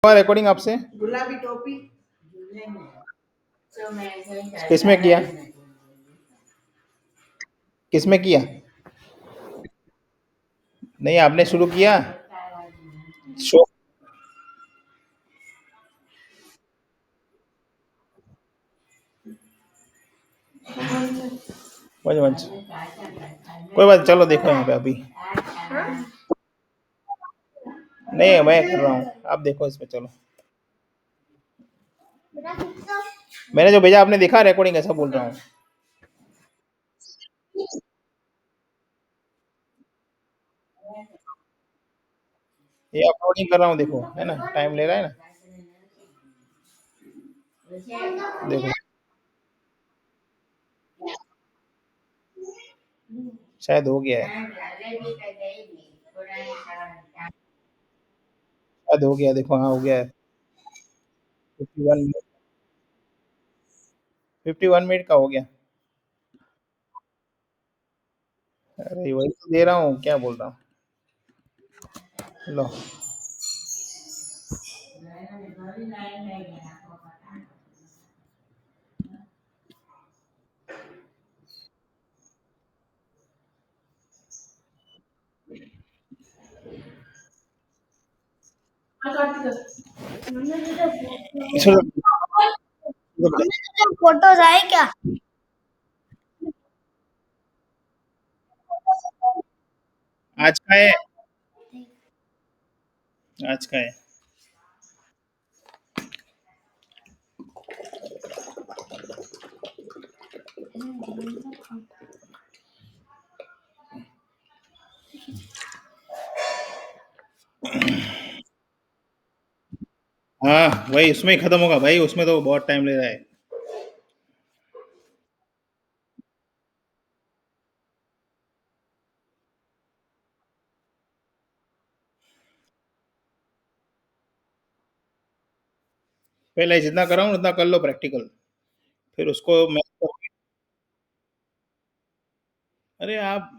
Recording आपसे गुलाबी टोपी किसमें किया किसमें किया नहीं आपने शुरू किया शो वंश वंश कोई बात चलो देखो यहाँ पे अभी नहीं मैं कर रहा हूँ आप देखो इसमें चलो मैंने जो भेजा आपने देखा रिकॉर्डिंग ऐसा बोल रहा हूँ ये अपलोडिंग कर रहा हूँ देखो है ना टाइम ले रहा है ना देखो शायद हो गया है शायद हो गया देखो हाँ हो गया है 51 51 मिनट का हो गया अरे वही तो दे रहा हूँ क्या बोल रहा हूँ लो इसमें फोटोज आए क्या? आज का है आज का है हाँ वही उसमें ही खत्म होगा भाई उसमें तो बहुत टाइम ले रहा है पहले जितना कराऊं उतना कर लो प्रैक्टिकल फिर उसको मैं अरे आप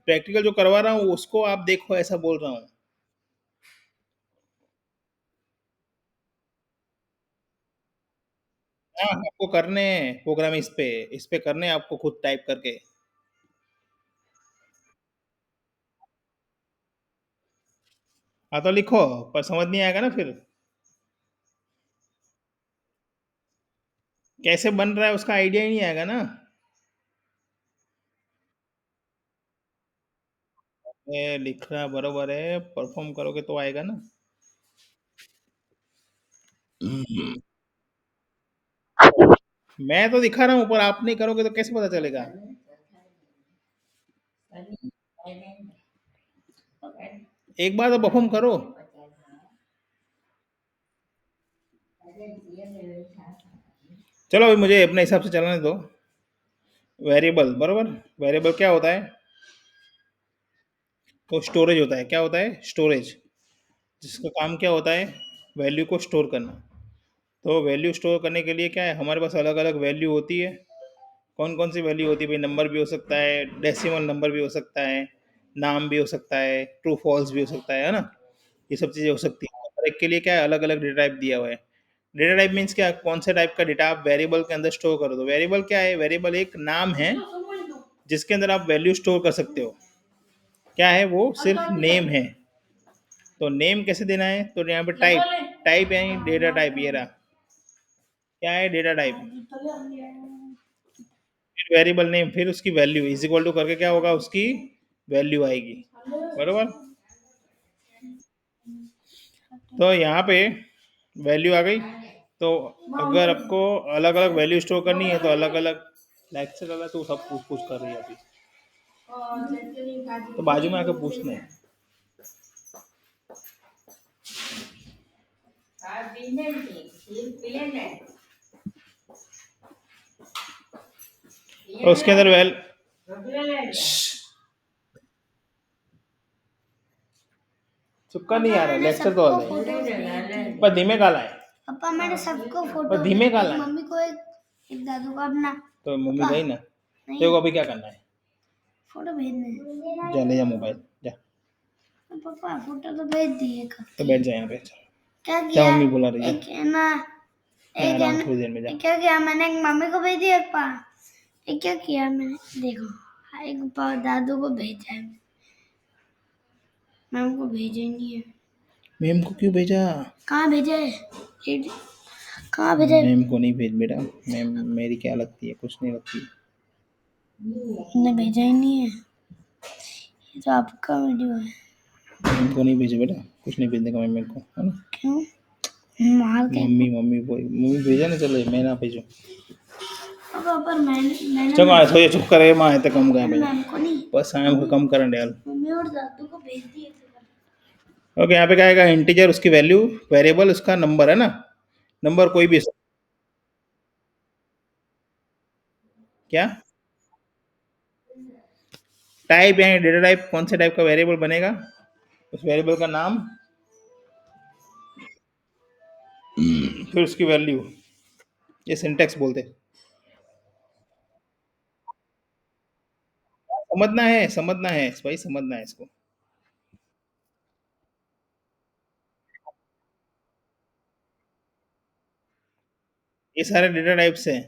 प्रैक्टिकल जो करवा रहा हूँ उसको आप देखो ऐसा बोल रहा हूँ हाँ आपको करने हैं प्रोग्राम इस पे करने हैं आपको खुद टाइप करके हाँ तो लिखो पर समझ नहीं आएगा ना फिर कैसे बन रहा है उसका आइडिया ही नहीं आएगा ना ये लिखना बरोबर है परफॉर्म करोगे तो आएगा ना मैं तो दिखा रहा हूँ पर आप नहीं करोगे तो कैसे पता चलेगा एक बार तो परफॉर्म करो चलो अभी मुझे अपने हिसाब से चलाने दो वेरिएबल बरोबर वेरिएबल क्या होता है वो स्टोरेज होता है क्या होता है स्टोरेज जिसका काम क्या होता है वैल्यू को स्टोर करना तो वैल्यू स्टोर करने के लिए क्या है हमारे पास अलग अलग वैल्यू होती है कौन कौन सी वैल्यू होती है भाई नंबर भी हो सकता है डेसिमल नंबर भी हो सकता है नाम भी हो सकता है ट्रू फॉल्स भी हो सकता है ना ये सब चीज़ें हो सकती हैं हर एक के लिए क्या है अलग अलग डेटा टाइप दिया हुआ है डेटा टाइप मीन्स क्या कौन से टाइप का डेटा आप वेरिएबल के अंदर स्टोर करो तो वेरिएबल क्या है वेरिएबल एक नाम है जिसके अंदर आप वैल्यू स्टोर कर सकते हो क्या है वो सिर्फ नेम है तो नेम कैसे देना है तो यहाँ पे टाइप टाइप यानी डेटा टाइप ये रहा क्या है डेटा टाइप फिर वेरिएबल नेम फिर उसकी वैल्यू इज इक्वल टू करके क्या होगा उसकी वैल्यू आएगी बरोबर तो यहाँ पे वैल्यू आ गई तो अगर आपको अलग अलग वैल्यू स्टोर करनी है तो अलग अलग लाइक से अलग तो सब पूछ पूछ कर रही है अभी तो बाजू में आके पूछना है और उसके अंदर चुपका नहीं आ रहा लेक्चर तो आ रहा पर धीमे काला है पापा मैंने सबको पर फोटो धीमे काला है मम्मी को एक दादू को अपना तो मम्मी गई ना नहीं तेरे को अभी क्या करना है फोटो भेजने जा ले जा मोबाइल जा पापा फोटो तो भेज दिए तो बैठ जा यहाँ पे क्या क्या किया? मम्मी बुला रही है? एक है ना, मैं आ एक रहा है हूँ ना, थोड़ी देर में, जा। एक क्या किया मैंने, एक मम्मी को भेज दिया, एक पा, एक क्या किया मैंने, देखो, एक दादू को भेजा है, मैम को भेजा ही नहीं है। मैम को क्यों भेजा? कहाँ भेजा है? कहाँ भेजा है? मैम को नहीं भेज बेटा। मैम मेरी क्या लगती है? कुछ नहीं लगती। ने भेजा ही नहीं है, ये तो आपका वीडियो है। मैम को नहीं भेजो बेटा, कुछ नहीं भेजने का मैम को, है ना? क्यों? मार के मम्मी भेजा ना, चलो मैं ना भेजू। पापा, पर मैंने चलो आए थोड़ी चुप करे, माँ आए तो कम गए मैंने भाई। मैम को नहीं, बस आए को कम करने यार। मम्मी और दादू को भेज दिए थे। ओके, यहाँ पे क्या आएगा? इंटीजर, उसकी वैल्यू, वेरिएबल उसका नंबर, है ना? नंबर कोई भी। क्या टाइप यानी डेटा टाइप, कौन से टाइप का वेरिएबल बनेगा? उस वेरिएबल का नाम, फिर उसकी वैल्यू। ये सिंटेक्स बोलते हैं। समझना है भाई, समझना है इसको। ये सारे डेटा टाइप्स हैं।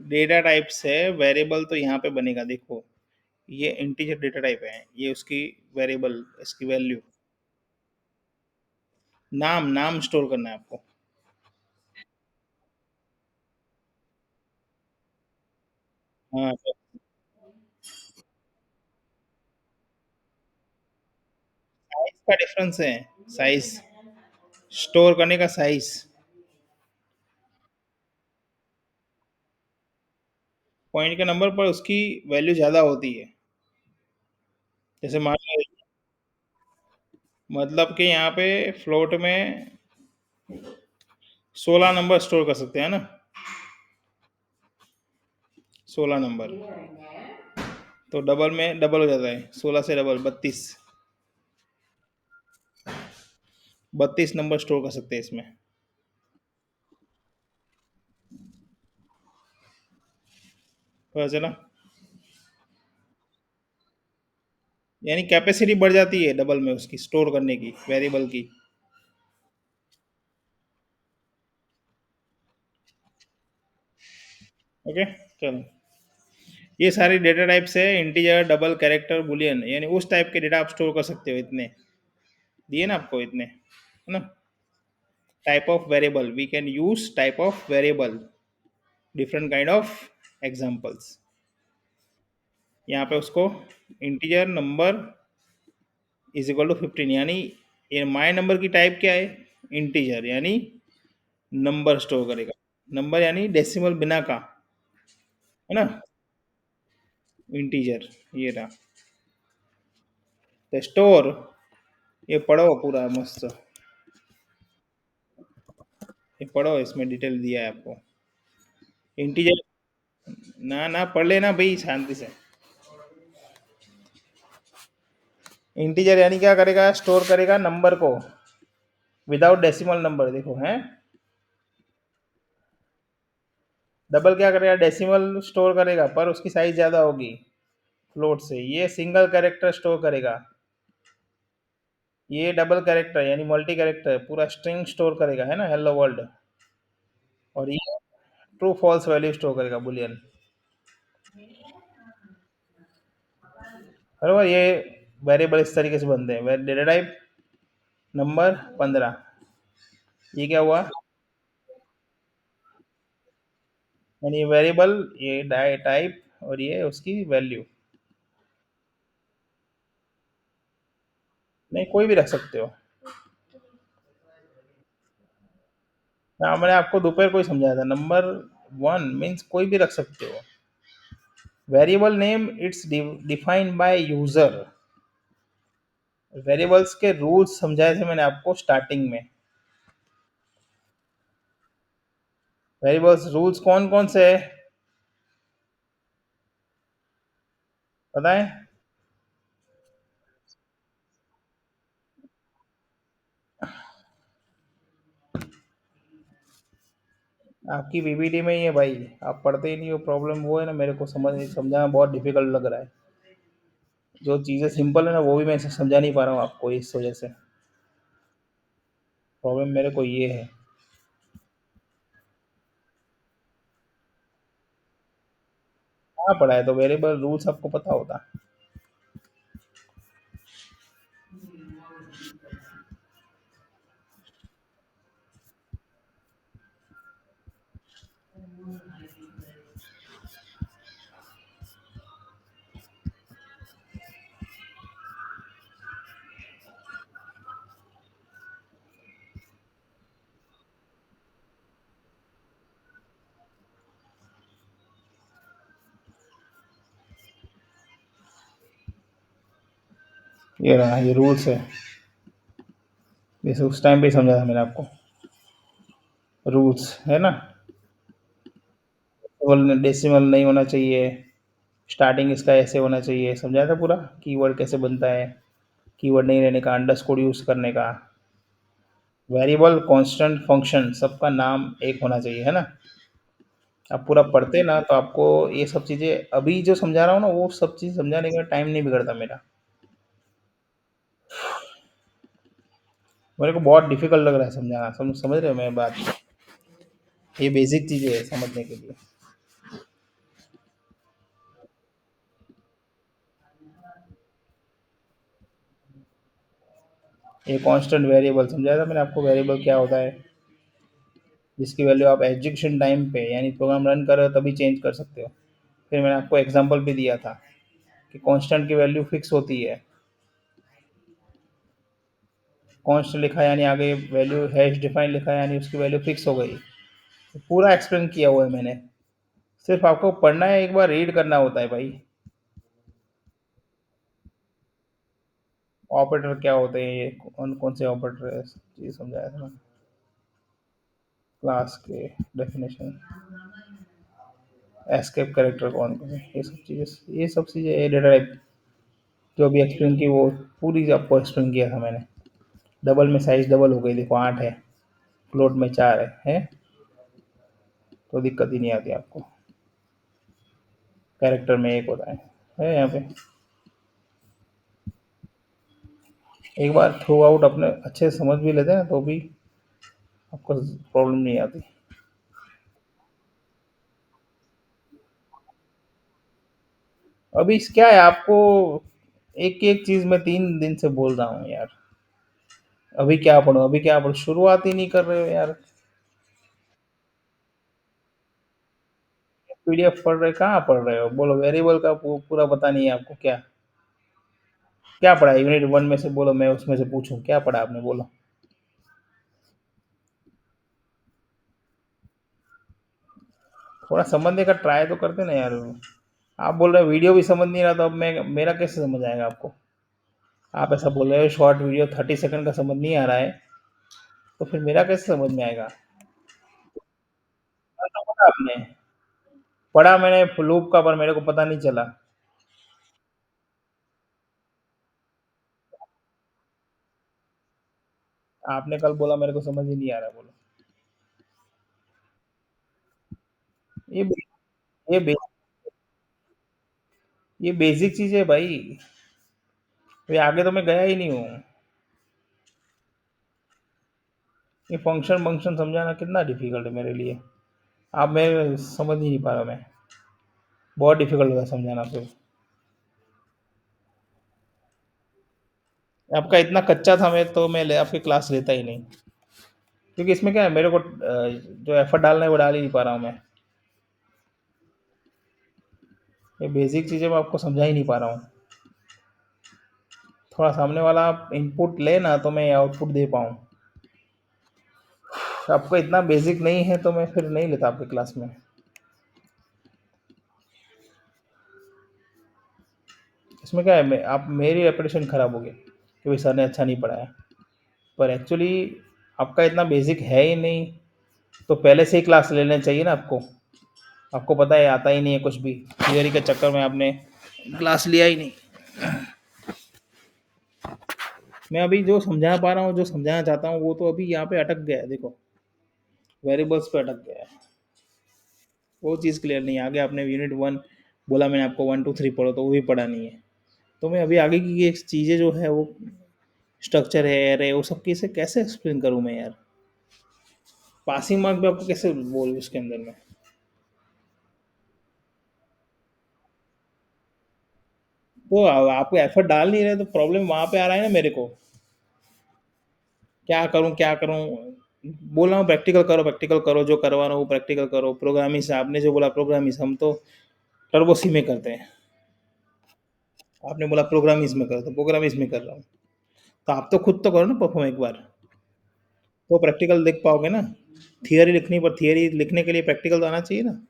डेटा टाइप्स है, वेरिएबल तो यहाँ पे बनेगा, देखो। ये इंटीजर डेटा टाइप है, ये उसकी वेरिएबल, इसकी वैल्यू। नाम नाम स्टोर करना है आपको। हाँ, साइज का डिफरेंस है। साइज, स्टोर करने का साइज। पॉइंट के नंबर पर उसकी वैल्यू ज्यादा होती है। जैसे मान लो, मतलब कि यहाँ पे फ्लोट में 16 नंबर स्टोर कर सकते हैं ना। 16 नंबर, तो डबल में डबल हो जाता है, 16 से डबल 32। 32 नंबर स्टोर कर सकते हैं इसमें। पता चला? यानी कैपेसिटी बढ़ जाती है डबल में उसकी, स्टोर करने की, वेरिएबल की। ओके, चलो। ये सारी डेटा टाइप्स है, इंटीजर, डबल, कैरेक्टर, बुलियन, यानी उस टाइप के डेटा आप स्टोर कर सकते हो। इतने दिए ना आपको, इतने, है ना? Type of variable, we can use type of variable, different kind of examples. यहाँ पे उसको integer number is equal to 15, यानी ये माय नंबर की टाइप क्या है? इंटीजर, यानी नंबर स्टोर करेगा। नंबर यानी डेसिमल बिना का, है ना? इंटीजर, ये रहा। तो स्टोर, ये पढ़ो पूरा मस्त। ये पढ़ो, इसमें डिटेल दिया है आपको। इंटीजर, ना ना पढ़ लेना भाई शांति से। इंटीजर यानी क्या करेगा? स्टोर करेगा नंबर को विदाउट डेसिमल नंबर, देखो हैं। डबल क्या करेगा? डेसिमल स्टोर करेगा, पर उसकी साइज ज्यादा होगी फ्लोट से। ये सिंगल कैरेक्टर स्टोर करेगा। ये डबल कैरेक्टर यानी मल्टी कैरेक्टर, पूरा स्ट्रिंग स्टोर करेगा, है ना? Hello world. और ये ट्रू फॉल्स वैल्यू स्टोर करेगा, बुलियन। बराबर, ये वेरिएबल इस तरीके से बनते हैं। डेटा टाइप नंबर 15, ये क्या हुआ? यानी वेरिएबल, ये डाई टाइप, और ये उसकी वैल्यू। नहीं, कोई भी रख सकते हो। मैंने आपको दोपहर को ही समझाया था, नंबर 1 मीन्स कोई भी रख सकते हो। Variable name it's defined by user. Variables के रूल्स समझाए थे मैंने आपको स्टार्टिंग में। वेरिएबल्स रूल्स कौन कौन से है पता है? आपकी पीपीटी में ही है भाई, आप पढ़ते ही नहीं हो। प्रॉब्लम वो है ना, मेरे को समझाना बहुत डिफिकल्ट लग रहा है। जो चीज़ें सिंपल है ना वो भी मैं समझा नहीं पा रहा हूँ आपको, इस वजह से प्रॉब्लम मेरे को ये है। कहाँ पढ़ा है? तो वेरिएबल रूल्स आपको पता होता। ये रहा, ये रूल्स है। जैसे उस टाइम पे ही समझा था मैंने आपको, रूल्स है ना। डेसिमल नहीं होना चाहिए, स्टार्टिंग इसका ऐसे होना चाहिए, समझाया था पूरा। कीवर्ड कैसे बनता है, कीवर्ड नहीं रहने का, अंडरस्कोर यूज करने का, वेरिएबल, कांस्टेंट, फंक्शन, सबका नाम एक होना चाहिए, है ना। आप पूरा पढ़ते ना तो आपको ये सब चीज़ें अभी जो समझा रहा हूँ ना, वो सब चीज़ समझाने का टाइम नहीं बिगड़ता मेरा। मेरे को बहुत डिफिकल्ट लग रहा है समझाना, समझ रहे हो मेरी बात। ये बेसिक चीज़ें है समझने के लिए। ये कांस्टेंट वेरिएबल समझाया था मैंने आपको, वेरिएबल क्या होता है, जिसकी वैल्यू आप एग्जीक्यूशन टाइम पे यानी प्रोग्राम रन कर रहे हो तभी चेंज कर सकते हो। फिर मैंने आपको एग्जांपल भी दिया था कि कांस्टेंट की वैल्यू फिक्स होती है। कॉन्स्ट लिखा यानी आगे वैल्यू हैश डिफाइन लिखा यानी उसकी वैल्यू फिक्स हो गई। तो पूरा एक्सप्लेन किया हुआ है मैंने। सिर्फ आपको पढ़ना है, एक बार रीड करना होता है भाई। ऑपरेटर क्या होते हैं, ये कौन कौन से ऑपरेटर है, ये समझाया था मैंने। क्लास के डेफिनेशन, एस्केप करेक्टर कौन कौन है, ये सब चीज़ें डेटा टाइप जो भी एक्सप्लेन की वो पूरी आपको एक्सप्लेन किया था मैंने। डबल में साइज डबल हो गई, देखो 8 है, फ्लोट में 4 है, तो दिक्कत ही नहीं आती आपको। कैरेक्टर में एक होता है यहाँ पे। एक बार थ्रू आउट अपने अच्छे से समझ भी लेते हैं तो भी आपको प्रॉब्लम नहीं आती। अभी क्या है आपको, एक एक चीज मैं 3 दिन से बोल रहा हूँ यार। अभी क्या पढ़ो, अभी क्या पढ़ो, शुरुआत ही नहीं कर रहे हो यार। पीडीएफ पढ़ रहे, कहाँ पढ़ रहे हो, बोलो। वेरिएबल का पूरा पता नहीं है आपको क्या? क्या पढ़ा है यूनिट 1 में से, बोलो, मैं उसमें से पूछूं क्या पढ़ा आपने, बोलो। थोड़ा समझने का ट्राई तो करते ना यार। आप बोल रहे हो वीडियो भी समझ नहीं रहा, तो अब मैं मेरा कैसे समझ आएगा आपको? आप ऐसा बोल रहे हो शॉर्ट वीडियो 30 सेकंड का समझ नहीं आ रहा है, तो फिर मेरा कैसे समझ में आएगा? तो पढ़ा आपने, पढ़ा मैंने लूप का, पर मेरे को पता नहीं चला। आपने कल बोला मेरे को समझ ही नहीं आ रहा, बोलो। ये बे- ये बे, ये बेसिक चीज है भाई। ये आगे तो मैं गया ही नहीं हूँ। ये फंक्शन फंक्शन समझाना कितना डिफिकल्ट है मेरे लिए। आप मैं समझ ही नहीं पा रहा मैं। बहुत डिफिकल्ट होगा समझाना फिर। आपका इतना कच्चा था, मैं तो आपकी क्लास लेता ही नहीं। क्योंकि इसमें क्या है, मेरे को जो एफर्ट डालना है वो डाल ही नहीं पा रहा हूँ मैं। ये बेसिक चीज़ें मैं आपको समझा ही नहीं पा रहा हूँ। थोड़ा सामने वाला इनपुट ले ना तो मैं आउटपुट दे पाऊँ। आपको इतना बेसिक नहीं है तो मैं फिर नहीं लेता आपकी क्लास में। इसमें क्या है, आप मेरी रेपुटेशन खराब होगी कि भाई सर ने अच्छा नहीं पढ़ाया। पर एक्चुअली आपका इतना बेसिक है ही नहीं, तो पहले से ही क्लास ले लेना चाहिए ना आपको। आपको पता है आता ही नहीं है कुछ भी, थियरी के चक्कर में आपने क्लास लिया ही नहीं। मैं अभी जो समझा पा रहा हूँ, जो समझाना चाहता हूँ, वो तो अभी यहाँ पे अटक गया है, देखो। वेरिएबल्स पे अटक गया है। वो चीज़ क्लियर नहीं है। आगे आपने यूनिट 1 बोला, मैंने आपको 1 2 3 पढ़ो, तो वो भी पढ़ा नहीं है। तो मैं अभी आगे की ये चीज़ें जो है वो स्ट्रक्चर है, एरे, वो सब कैसे कैसे एक्सप्लेन करूँ मैं यार? पासिंग मार्क भी आपको कैसे बोलूँ उसके अंदर में? तो आप एफर्ट डाल नहीं रहे तो प्रॉब्लम वहाँ पे आ रहा है ना मेरे को। क्या करूँ, क्या करूँ? बोल रहा हूँ प्रैक्टिकल करो, जो करवा रहा हूँ वो प्रैक्टिकल करो। प्रोग्रामिंग आपने जो बोला प्रोग्रामिंग, हम तो टर्बो सी में करते हैं। आपने बोला प्रोग्रामिंग में करो तो प्रोग्रामिंग में कर रहा हूँ। तो आप तो खुद तो करो ना परफॉर्म एक बार, तो प्रैक्टिकल देख पाओगे ना। थियरी लिखनी पर थियरी लिखने के लिए प्रैक्टिकल तो आना चाहिए ना।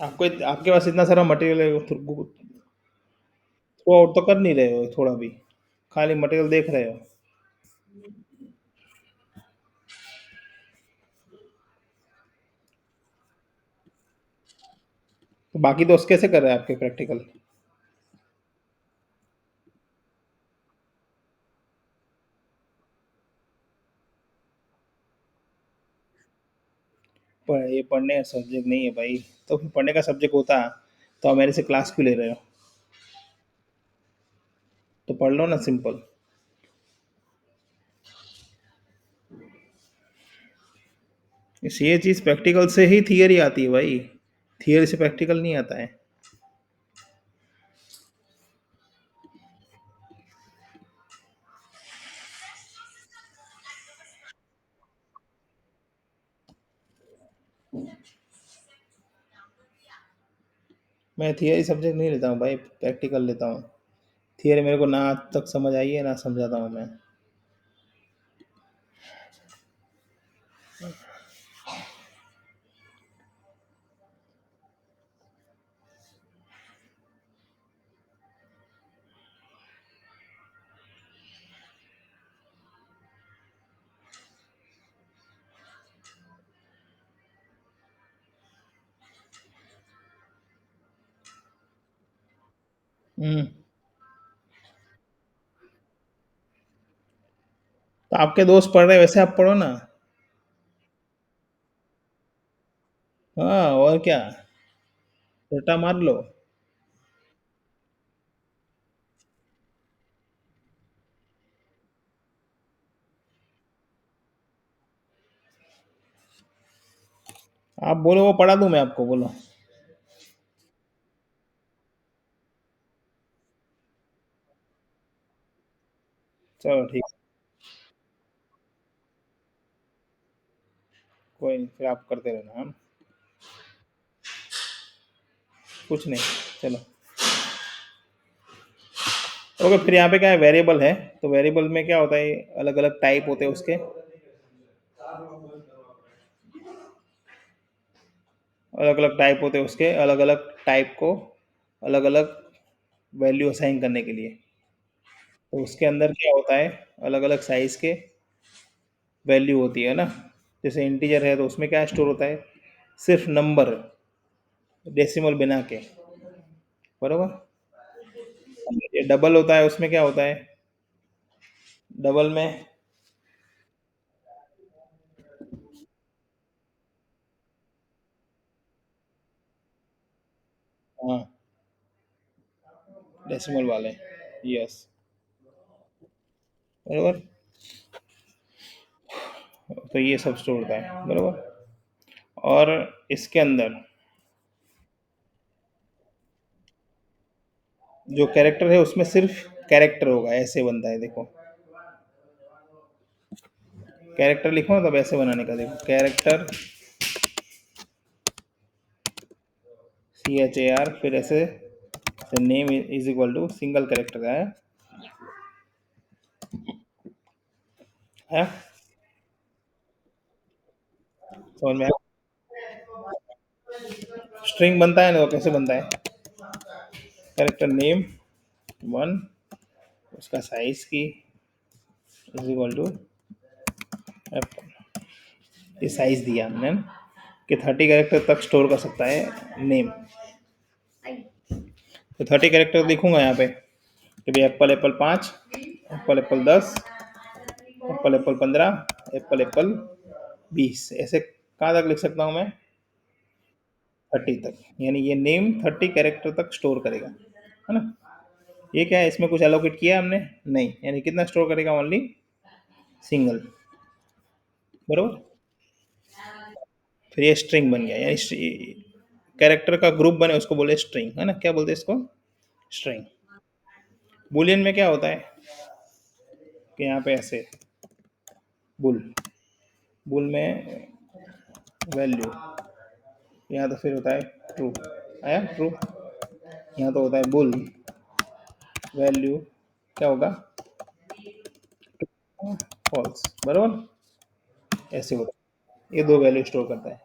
आपको आपके पास इतना सारा मटेरियल है, थ्रू आउट तो कर नहीं रहे हो थोड़ा भी, खाली मटेरियल देख रहे हो। तो बाकी दोस्त कैसे कर रहे हैं आपके प्रैक्टिकल? पर ये पढ़ने का सब्जेक्ट नहीं है भाई। तो फिर पढ़ने का सब्जेक्ट होता तो आप मेरे से क्लास क्यों ले रहे हो? तो पढ़ लो ना सिंपल। ये चीज़ प्रैक्टिकल से ही थियरी आती है भाई, थियरी से प्रैक्टिकल नहीं आता है। मैं थियरी सब्जेक्ट नहीं लेता हूँ भाई, प्रैक्टिकल लेता हूँ। थियरी मेरे को ना आज तक समझ आई है ना समझाता हूँ मैं। हम्म। तो आपके दोस्त पढ़ रहे हैं, वैसे आप पढ़ो ना। हाँ और क्या, रट्टा मार लो। आप बोलो वो पढ़ा दूं मैं आपको, बोलो। चलो ठीक। कोई नहीं, फिर आप करते रहना हम। कुछ नहीं। चलो। ओके, फिर यहाँ पे क्या है, वेरिएबल है। तो वेरिएबल में क्या होता है, अलग अलग टाइप होते हैं उसके। अलग अलग टाइप होते हैं उसके, अलग अलग टाइप को अलग अलग वैल्यू असाइन करने के लिए। तो उसके अंदर क्या होता है, अलग अलग साइज के वैल्यू होती है ना। जैसे इंटीजर है तो उसमें क्या स्टोर होता है, सिर्फ नंबर, डेसिमल बिना के, बरोबर। ये डबल होता है, उसमें क्या होता है, डबल में, हाँ, डेसिमल वाले, यस, बरोबर। तो ये सब स्टोर होता है, बरोबर। और इसके अंदर जो कैरेक्टर है उसमें सिर्फ कैरेक्टर होगा, ऐसे बनता है देखो। कैरेक्टर लिखो ना, तब ऐसे बनाने का देखो, कैरेक्टर, CHAR, फिर ऐसे name is equal to single character है। समझ में आया? स्ट्रिंग बनता है ना, वो कैसे बनता है, कैरेक्टर नेम वन, उसका साइज की इज इक्वल टू एफ। ये साइज दिया हमने कि 30 कैरेक्टर तक स्टोर कर सकता है नेम। तो 30 कैरेक्टर लिखूंगा यहाँ पे कि भाई Apple Apple 5, Apple Apple 10, Apple Apple 15, Apple Apple 20, ऐसे कहाँ तक लिख सकता हूँ मैं? 30 तक, यानी ये नेम 30 कैरेक्टर तक स्टोर करेगा, है ना? ये क्या है, इसमें कुछ एलोकेट किया हमने? नहीं, यानी कितना स्टोर करेगा? ओनली सिंगल, बरोबर। फिर ये स्ट्रिंग बन गया, यानी कैरेक्टर का ग्रुप बने उसको बोले स्ट्रिंग, है ना? क्या बोलते हैं इसको? स्ट्रिंग। बुलियन में क्या होता है कि यहाँ पे ऐसे बुल, बुल में वैल्यू, यहाँ तो फिर होता है ट्रू, आया ट्रू। यहाँ तो होता है बुल वैल्यू, क्या होगा? फॉल्स, बरोबर। ऐसे होता है, ये दो वैल्यू स्टोर करता है,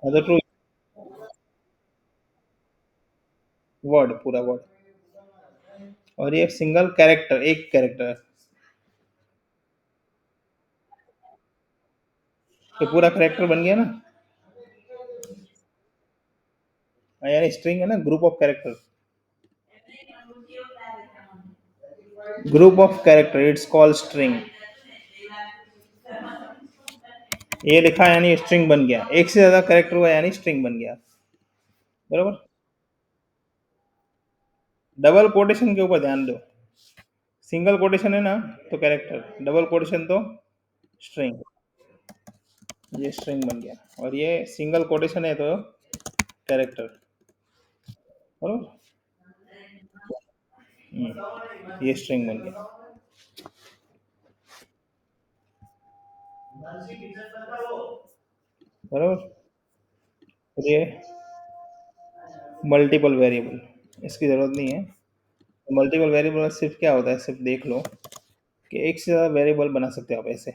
अदर ट्रू। वर्ड, पूरा वर्ड। और ये सिंगल कैरेक्टर, एक कैरेक्टर, ये पूरा कैरेक्टर बन गया ना। यानी स्ट्रिंग है ना, group of character, group of character, it's called string. ये लिखा यानी स्ट्रिंग बन गया, एक से ज्यादा कैरेक्टर हुआ यानी स्ट्रिंग बन गया, बरोबर। डबल कोटेशन के ऊपर ध्यान दो, सिंगल कोटेशन है ना तो कैरेक्टर, डबल कोटेशन तो स्ट्रिंग। ये स्ट्रिंग बन गया, और ये सिंगल कोटेशन है तो कैरेक्टर, बरोबर। ये स्ट्रिंग बन गया, बरोबर। और ये मल्टीपल वेरिएबल, इसकी जरूरत नहीं है। मल्टीपल वेरिएबल सिर्फ क्या होता है, सिर्फ देख लो कि एक से ज़्यादा वेरिएबल बना सकते हो आप ऐसे,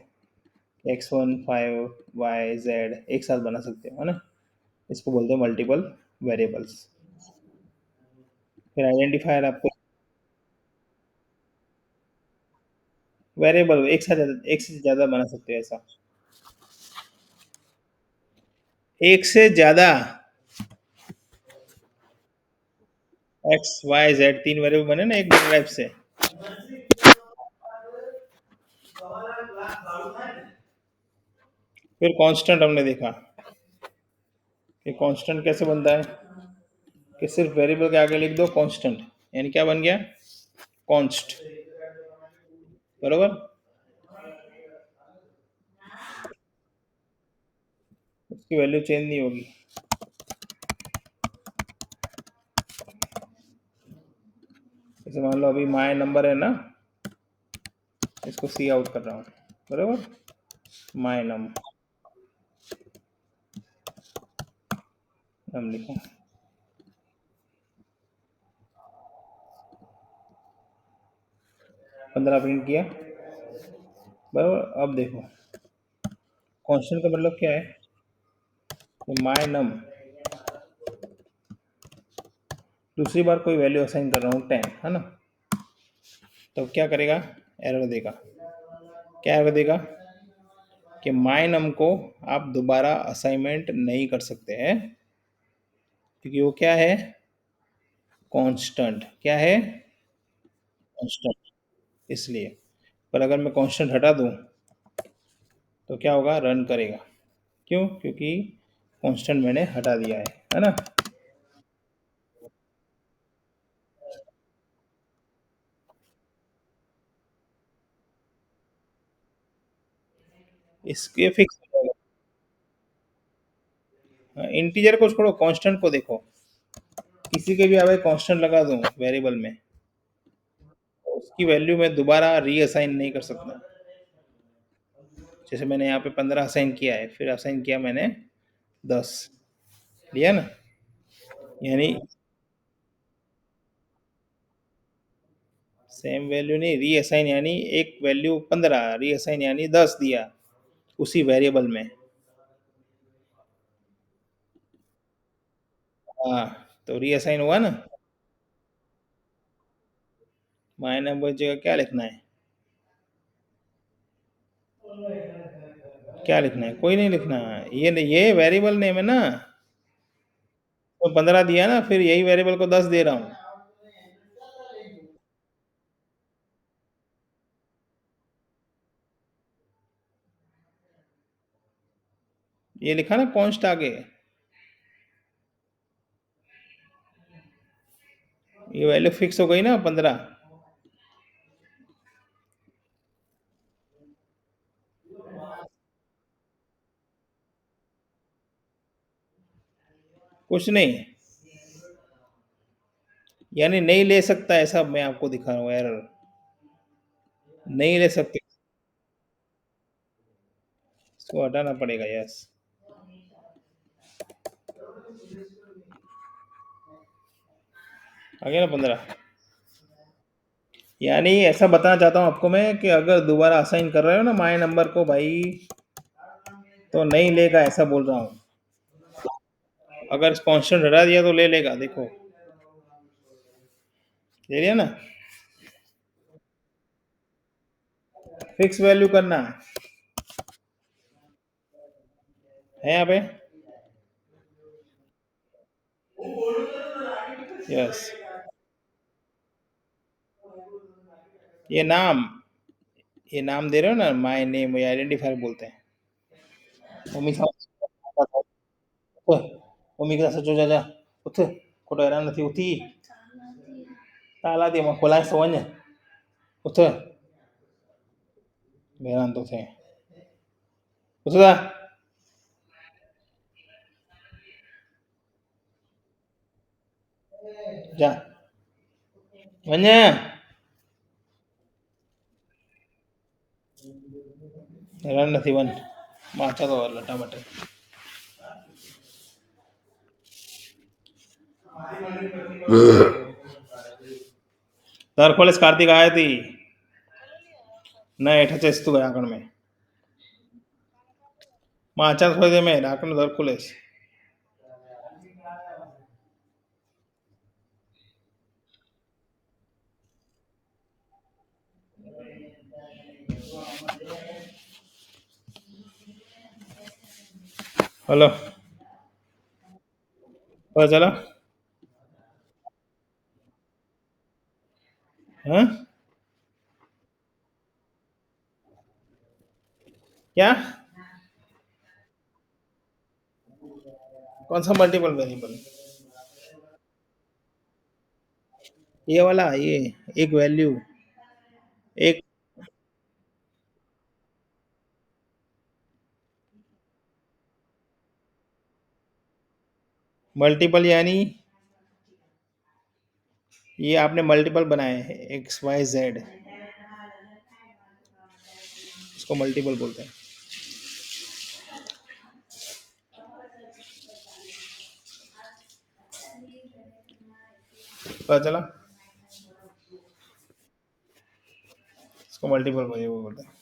x1 5 y z एक साथ बना सकते हो, है ना? इसको बोलते हैं मल्टीपल वेरिएबल्स। फिर आइडेंटिफायर आपको, वेरिएबल एक से ज़्यादा बना सकते हो ऐसा, एक से ज़्यादा, x y z तीन वेरिएबल बने ना एक टाइप से। फिर कांस्टेंट हमने देखा कि कांस्टेंट कैसे बनता है, कि सिर्फ वेरिएबल के आगे लिख दो कांस्टेंट, यानी क्या बन गया? कॉन्स्ट, बरोबर। उसकी वैल्यू चेंज नहीं होगी। जैसे मान लो अभी माय नंबर है ना, इसको सी आउट कर रहा हूँ, बरोबर। माय नम, नम लिखो, 15 प्रिंट किया, बरोबर। अब देखो कांस्टेंट का मतलब क्या है, तो माय नम, दूसरी बार कोई वैल्यू असाइन कर रहा हूँ 10, है ना? तो क्या करेगा? एरर देगा। क्या एरर देगा? कि माय नम को आप दोबारा असाइनमेंट नहीं कर सकते हैं, क्योंकि वो क्या है? कांस्टेंट। क्या है? कांस्टेंट। इसलिए, पर अगर मैं कांस्टेंट हटा दूं तो क्या होगा? रन करेगा। क्यों? क्योंकि कांस्टेंट मैंने हटा दिया है ना? इसके फिक्स हो जाएगा। इंटीजर को छोड़ो, कांस्टेंट को देखो, किसी के भी अगर कांस्टेंट लगा दूं वेरिएबल में, तो उसकी वैल्यू मैं दोबारा रीअसाइन नहीं कर सकता। जैसे मैंने यहाँ पे 15 असाइन किया है, फिर असाइन किया मैंने 10, लिया ना, यानी सेम वैल्यू नहीं, रीअसाइन यानी एक वैल्यू 15, रीअसाइन यानी 10 दिया उसी वेरिएबल में। हाँ, तो रीअसाइन हुआ ना। माय नंबर जगह क्या लिखना है? क्या लिखना है? कोई नहीं लिखना। ये वेरिएबल नेम है ना, तो 15 दिया ना, फिर यही वेरिएबल को 10 दे रहा हूँ, ये लिखा ना कॉन्स्ट आगे, ये वैल्यू फिक्स हो गई ना 15। कुछ नहीं, यानी नहीं ले सकता, ऐसा मैं आपको दिखा रहा हूँ एरर। नहीं ले सकते, इसको हटाना पड़ेगा, यस। आ गया ना 15। यानी ऐसा बताना चाहता हूँ आपको मैं कि अगर दोबारा असाइन कर रहे हो ना माय नंबर को भाई, तो नहीं लेगा, ऐसा बोल रहा हूँ। अगर कांस्टेंट हटा दिया तो ले लेगा, देखो, ले लिया ना। फिक्स वैल्यू करना है यहाँ पे, यस। ये नाम, ये नाम दे रहे हो ना, माय नेम, ये आइडेंटिफायर बोलते हैं। मम्मी साहब, मम्मी के साथ सचो जा जा, उठ, खोटो हैरान નથી उठी, ताला दे मैं खोला सवन, उठ, हैरान तो थे, उठ जा, जा, वन्या, हैरान નથી वन, माचा तो लटा मटे। दर खोलेस कार्तिक आया थी, न हेठ चेस तू गया में, माचा खोले दे में डाकण दर खोलेस। हेलो, पता चला? हाँ, क्या? कौन सा मल्टीपल वेरिएबल? ये वाला, ये एक वैल्यू, एक मल्टीपल, यानी ये आपने मल्टीपल बनाए हैं, एक्स वाई जेड, इसको मल्टीपल बोलते हैं। पता चला? इसको मल्टीपल वेरिएबल बोलते हैं।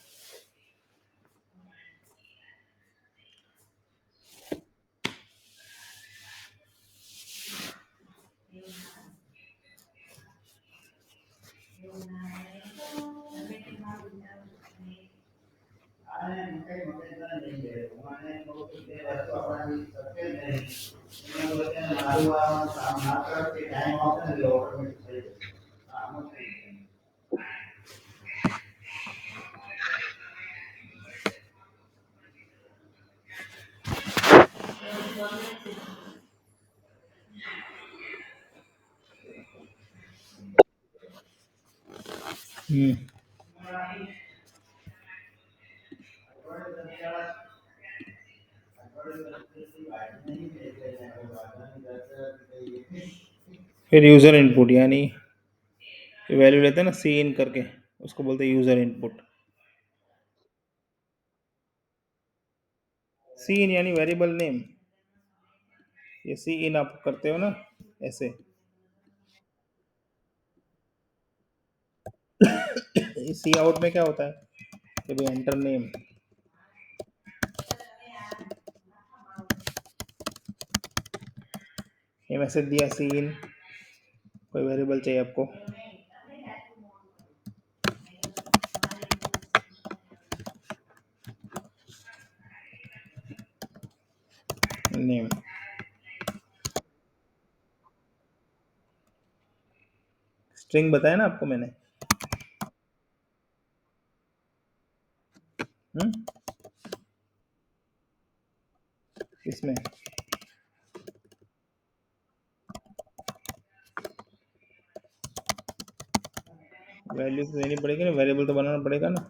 हम्म, फिर यूजर इनपुट, यानी वैल्यू लेते हैं ना सी इन करके, उसको बोलते हैं यूजर इनपुट। सी इन यानी वेरिएबल नेम, ये सी इन आप करते हो ना ऐसे, सी आउट में क्या होता है कि भाई एंटर नेम, ये मैसेज दिया सी इन, कोई वेरिएबल चाहिए आपको, नेम, स्ट्रिंग बताया ना आपको मैंने। हम्म, इसमें वैल्यू तो देनी पड़ेगी ना, वेरिएबल तो बनाना पड़ेगा ना।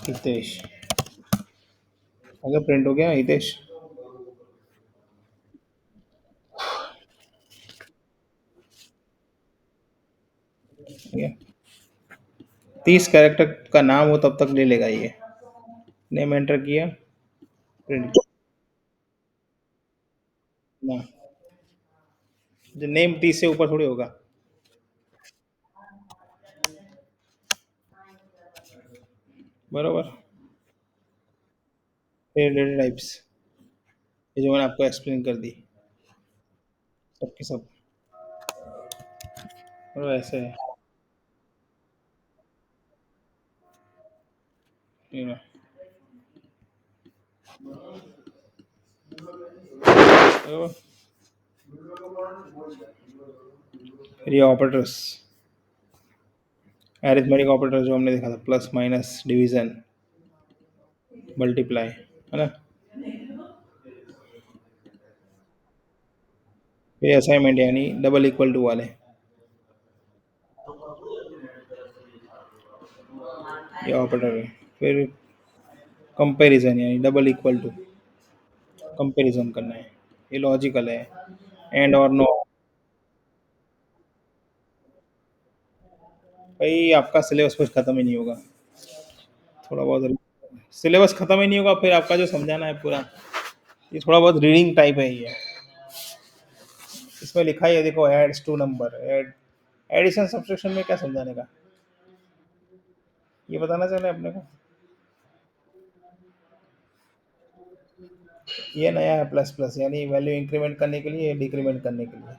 हितेश, अगर प्रिंट हो गया हितेश। ठीक है, 30 कैरेक्टर का नाम हो तब तक ले लेगा ये। नेम एंटर किया, प्रिंट ना। जो नेम 30 से ऊपर थोड़ी होगा। बरोबर। फिर डेटा टाइप्स, ये जो मैंने आपको एक्सप्लेन कर दी, सबके सब। और ऐसे है, you know, बरोबर। फिर ये ऑपरेटर्स, एरिथमेटिक ऑपरेटर जो हमने देखा था, प्लस माइनस डिवीजन मल्टीप्लाई, है ना। फिर असाइनमेंट यानी डबल इक्वल टू वाले, ये ऑपरेटर है। फिर कंपैरिजन यानी डबल इक्वल टू, कंपैरिजन करना है, ये लॉजिकल है। एंड और नो, भाई आपका सिलेबस कुछ खत्म ही नहीं होगा। थोड़ा बहुत सिलेबस खत्म ही नहीं होगा, फिर आपका जो समझाना है पूरा, ये थोड़ा बहुत रीडिंग टाइप है ये। इसमें लिखा ही है देखो, adds to number, add, addition subtraction में क्या समझाने का, ये बताना चले अपने को। ये नया है प्लस प्लस, यानी वैल्यू इंक्रीमेंट करने के लिए, डिक्रीमेंट करने के लिए।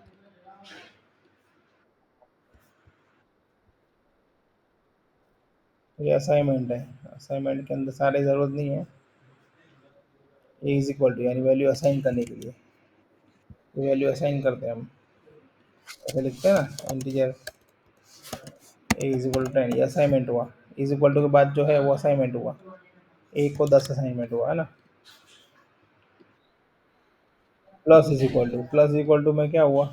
ये असाइनमेंट है, असाइनमेंट के अंदर सारे ज़रूरत नहीं है। ए इज इक्वल टू यानी वैल्यू असाइन करने के लिए, वैल्यू असाइन करते हैं हम, ऐसे लिखते हैं ना, integer A is equal to 10, ये असाइनमेंट हुआ। इज इक्वल टू के बाद जो है वो असाइनमेंट हुआ, ए को 10 असाइनमेंट हुआ, है ना। Plus is equal to, plus equal to में क्या हुआ,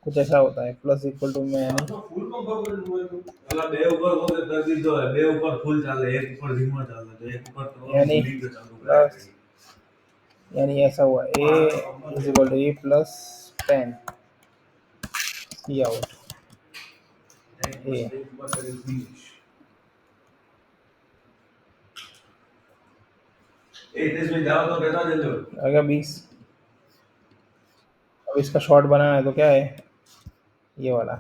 कुछ ऐसा होता है प्लस इक्वल टू में, यानी यानी प्लस, यानी ऐसा हुआ, a is equal to a plus 10, c out a, अगर 20। अब इसका शॉर्ट बनाना है तो क्या है, ये वाला,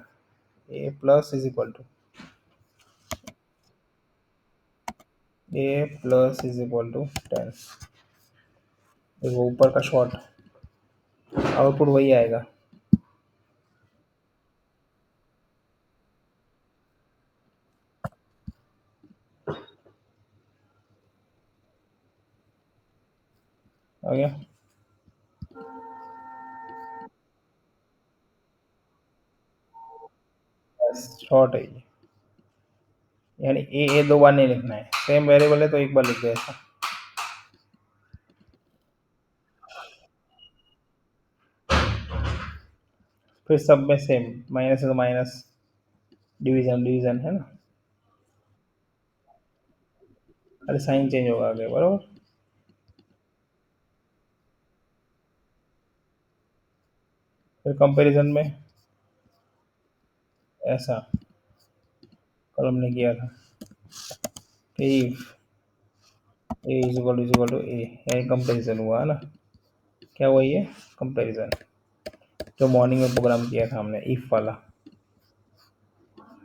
a plus is equal to, a plus is equal to 10, देखो ऊपर का शॉर्ट, आउटपुट वही आएगा। आ गया, शॉर्ट है ये, यानी ए दो बार नहीं लिखना है, सेम वेरिएबल है तो एक बार लिख दे ऐसा। फिर सब में सेम, माइनस है तो माइनस, डिवीजन डिवीजन, है ना। अरे साइन चेंज होगा आगे, बरोबर। फिर कंपैरिजन में ऐसा, कल हमने किया था कि ए इज इक्वल टू ए, यानी कंपैरिजन हुआ, है ना। क्या हुआ ये, कंपैरिजन, जो मॉर्निंग में प्रोग्राम किया था हमने, इफ वाला।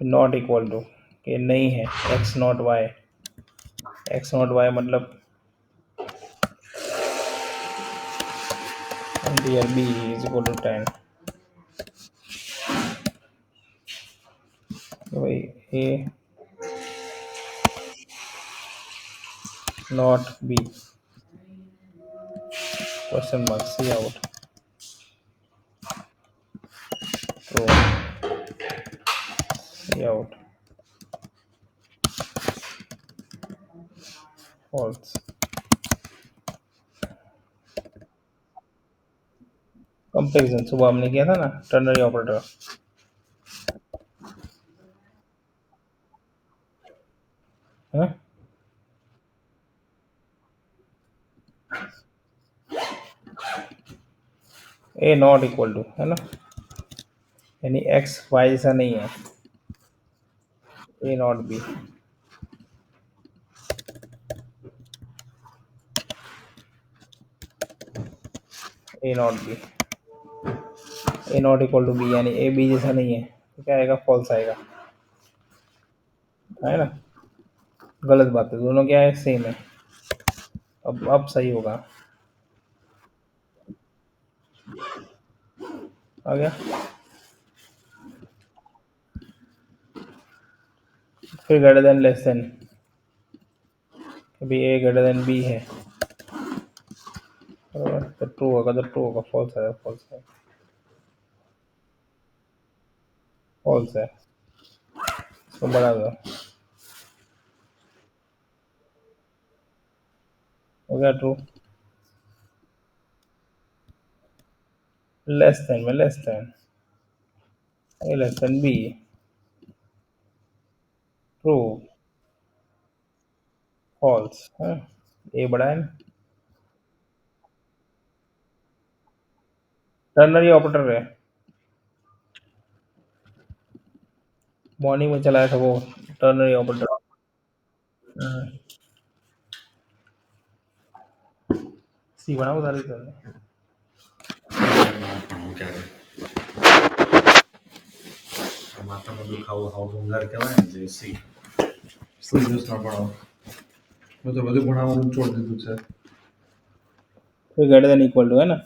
नॉट इक्वल टू, कि नहीं है, x not y, x not y मतलब integer b is equal to 10, तो भाई a not b, question mark, c out, true, c out, false. Comparison सुबह हमने किया था ना, टर्नरी ऑपरेटर। है ए नॉट इक्वल टू, है ना, यानी एक्स वाई जैसा नहीं है, a not b, a not b, a not equal to b, यानी ए बी जैसा नहीं है, तो क्या आएगा, फॉल्स आएगा, है ना। गलत बात है, दोनों क्या है, सेम है। अब सही होगा। आ गया। फिर ग्रेटर देन लेस देन, अभी ए ग्रेटर देन बी है, बराबर, तो ट्रू होगा, तो ट्रू होगा, फॉल्स है, फॉल्स है, फॉल्स है, तो बढ़ा दो, हो गया ट्रू। लेस देन में less than, a less than b, true, false है, ए बड़ा है ना, टर्नरी ऑपरेटर है, मॉर्निंग में चलाया था वो, टर्नरी ऑपरेटर। सी बना बता रही तुमने। क्या માથામાં દુખાવો હાવ કહેવાય ને જે સી શું દિવસ ના ભણાવો મેં તો બધું ભણાવવાનું છોડી દીધું છે फिर ग्रेटर देन इक्वल टू, है ना,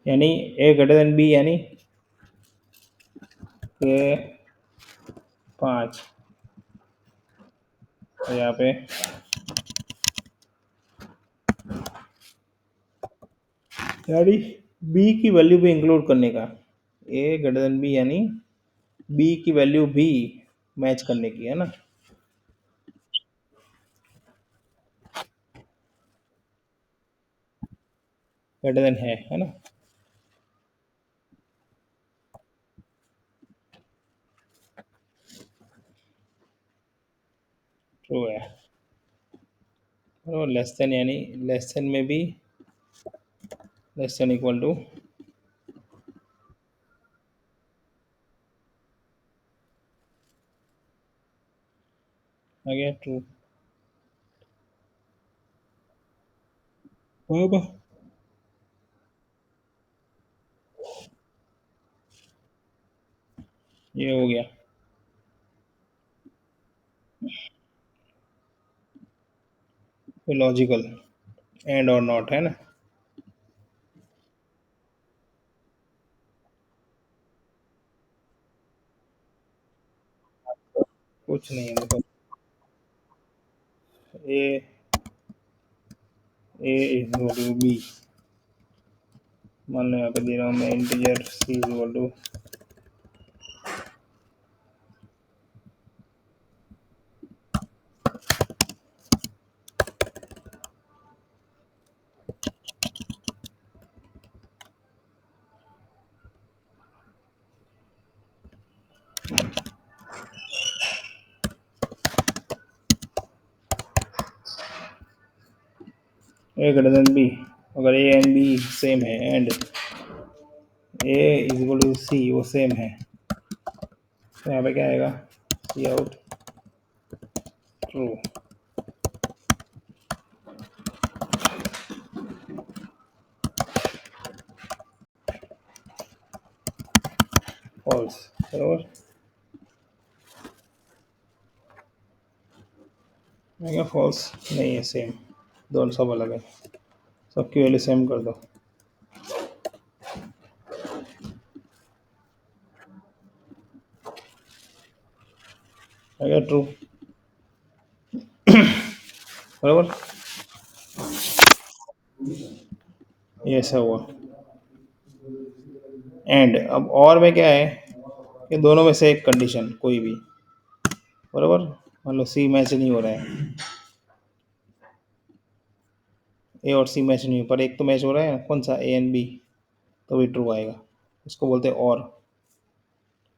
यानी ए ग्रेटर देन बी, यानी के 5, और यहाँ पे यानी बी की वैल्यू भी इंक्लूड करने का, ए ग्रेटर देन बी यानी बी की वैल्यू भी मैच करने की, है ना, ग्रेटर देन है ना, ट्रू है, और लेस देन यानी लेस देन में भी लेस देन इक्वल टू, आ गया ट्रू, बराबर, ये हो गया, फिर लॉजिकल, एंड और नॉट, है ना, कुछ नहीं है, मतलब a a is equal to b, मान लो यहाँ पे दे रहा हूँ मैं integer c is equal to, a greater than b, अगर ए एंड बी सेम है, and a is equal to c वो सेम है, तो यहाँ पे क्या आएगा, सी आउट, ट्रू, फॉल्स, बराबर, मैं क्या फॉल्स नहीं है, सेम, दोनों सब अलग है, सबकी वैल्यू सेम कर दो, अगर ट्रू, बराबर। ये ऐसा हुआ। एंड अब और में क्या है कि दोनों में से एक कंडीशन कोई भी, बराबर, मान लो सी मैच नहीं हो रहा है, ए और सी मैच नहीं हो, पर एक तो मैच हो रहा है, कौन सा, ए एंड बी, तो भी ट्रू आएगा। इसको बोलते हैं और,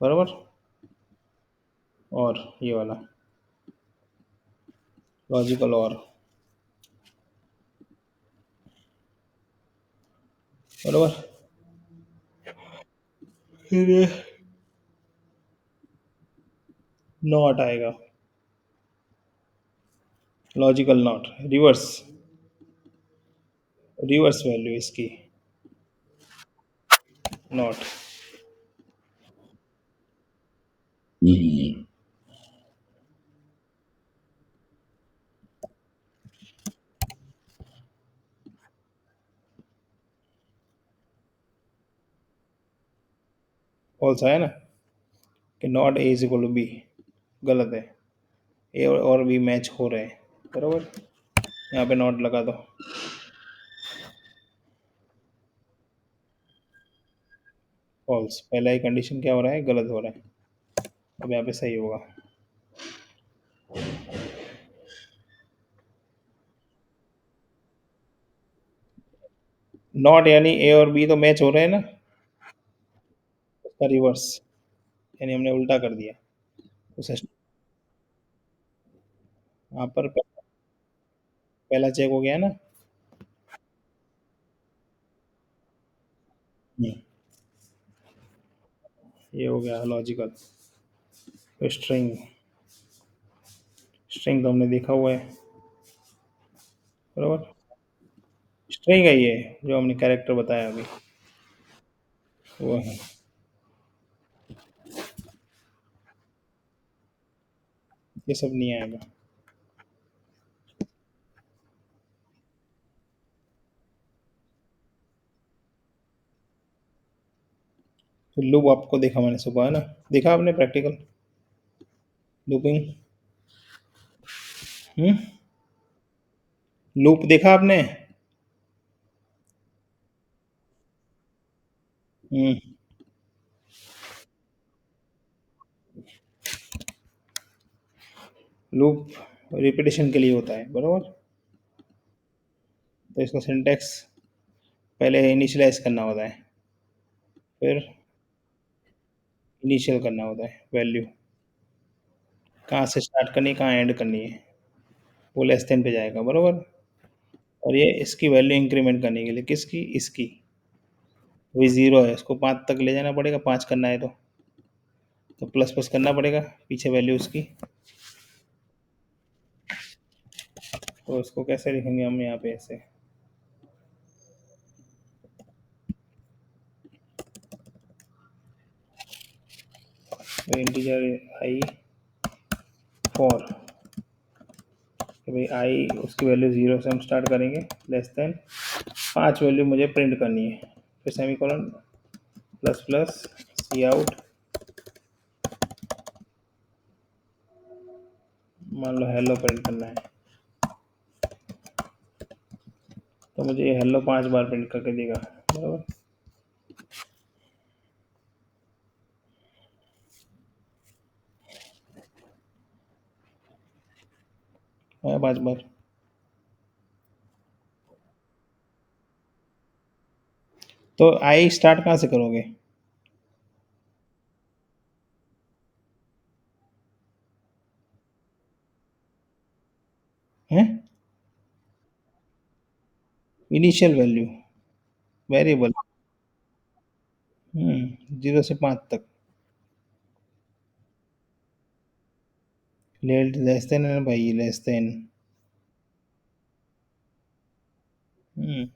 बराबर। और ये वाला लॉजिकल और, बराबर। फिर नॉट आएगा, logical not, reverse, reverse value इसकी, नॉट, फॉल्स आया ना, कि not A is equal to B, गलत है, ए और बी मैच हो रहे हैं, बराबर। यहाँ पे नॉट लगा दो, फॉल्स, पहला ही कंडीशन क्या हो रहा है, गलत हो रहा है। अब यहाँ पे सही होगा। नॉट यानी ए और बी तो मैच हो रहे हैं ना, उसका रिवर्स, यानी हमने उल्टा कर दिया उसे। यहाँ पर पहला चेक हो गया ना। हम्म, ये हो गया लॉजिकल। स्ट्रिंग, स्ट्रिंग तो हमने देखा हुआ है, बराबर। स्ट्रिंग है ये, जो हमने कैरेक्टर बताया अभी, वो है। ये सब नहीं आएगा। तो लूप आपको देखा मैंने सुबह, है ना, देखा आपने प्रैक्टिकल लूपिंग। हम्म, लूप देखा आपने। हम्म, लूप रिपीटेशन के लिए होता है, बराबर। तो इसका सिंटेक्स पहले इनिशियलाइज करना होता है, फिर इनिशियल करना होता है, वैल्यू कहाँ से स्टार्ट करनी है, कहाँ एंड करनी है, वो लेस देन पे जाएगा, बराबर। और ये इसकी वैल्यू इंक्रीमेंट करने के लिए, किसकी, इसकी, वही जीरो है, उसको पाँच तक ले जाना पड़ेगा, पाँच करना है तो प्लस प्लस करना पड़ेगा पीछे वैल्यू उसकी। तो इसको कैसे लिखेंगे हम यहाँ पे, ऐसे, इंटीजर आई फॉर, कि भाई आई उसकी वैल्यू जीरो से हम स्टार्ट करेंगे, लेस देन पांच वैल्यू मुझे प्रिंट करनी है, फिर semi colon, plus plus, c out, मान लो हेलो प्रिंट करना है, तो मुझे ये हेलो पांच बार प्रिंट करके देगा, बराबर। आया पांच बार। तो आई स्टार्ट कहाँ से करोगे, हैं, इनिशियल वैल्यू, वेरिएबल, जीरो से पाँच तक, लेस देन है ना भाई, लेस देन। हम्म,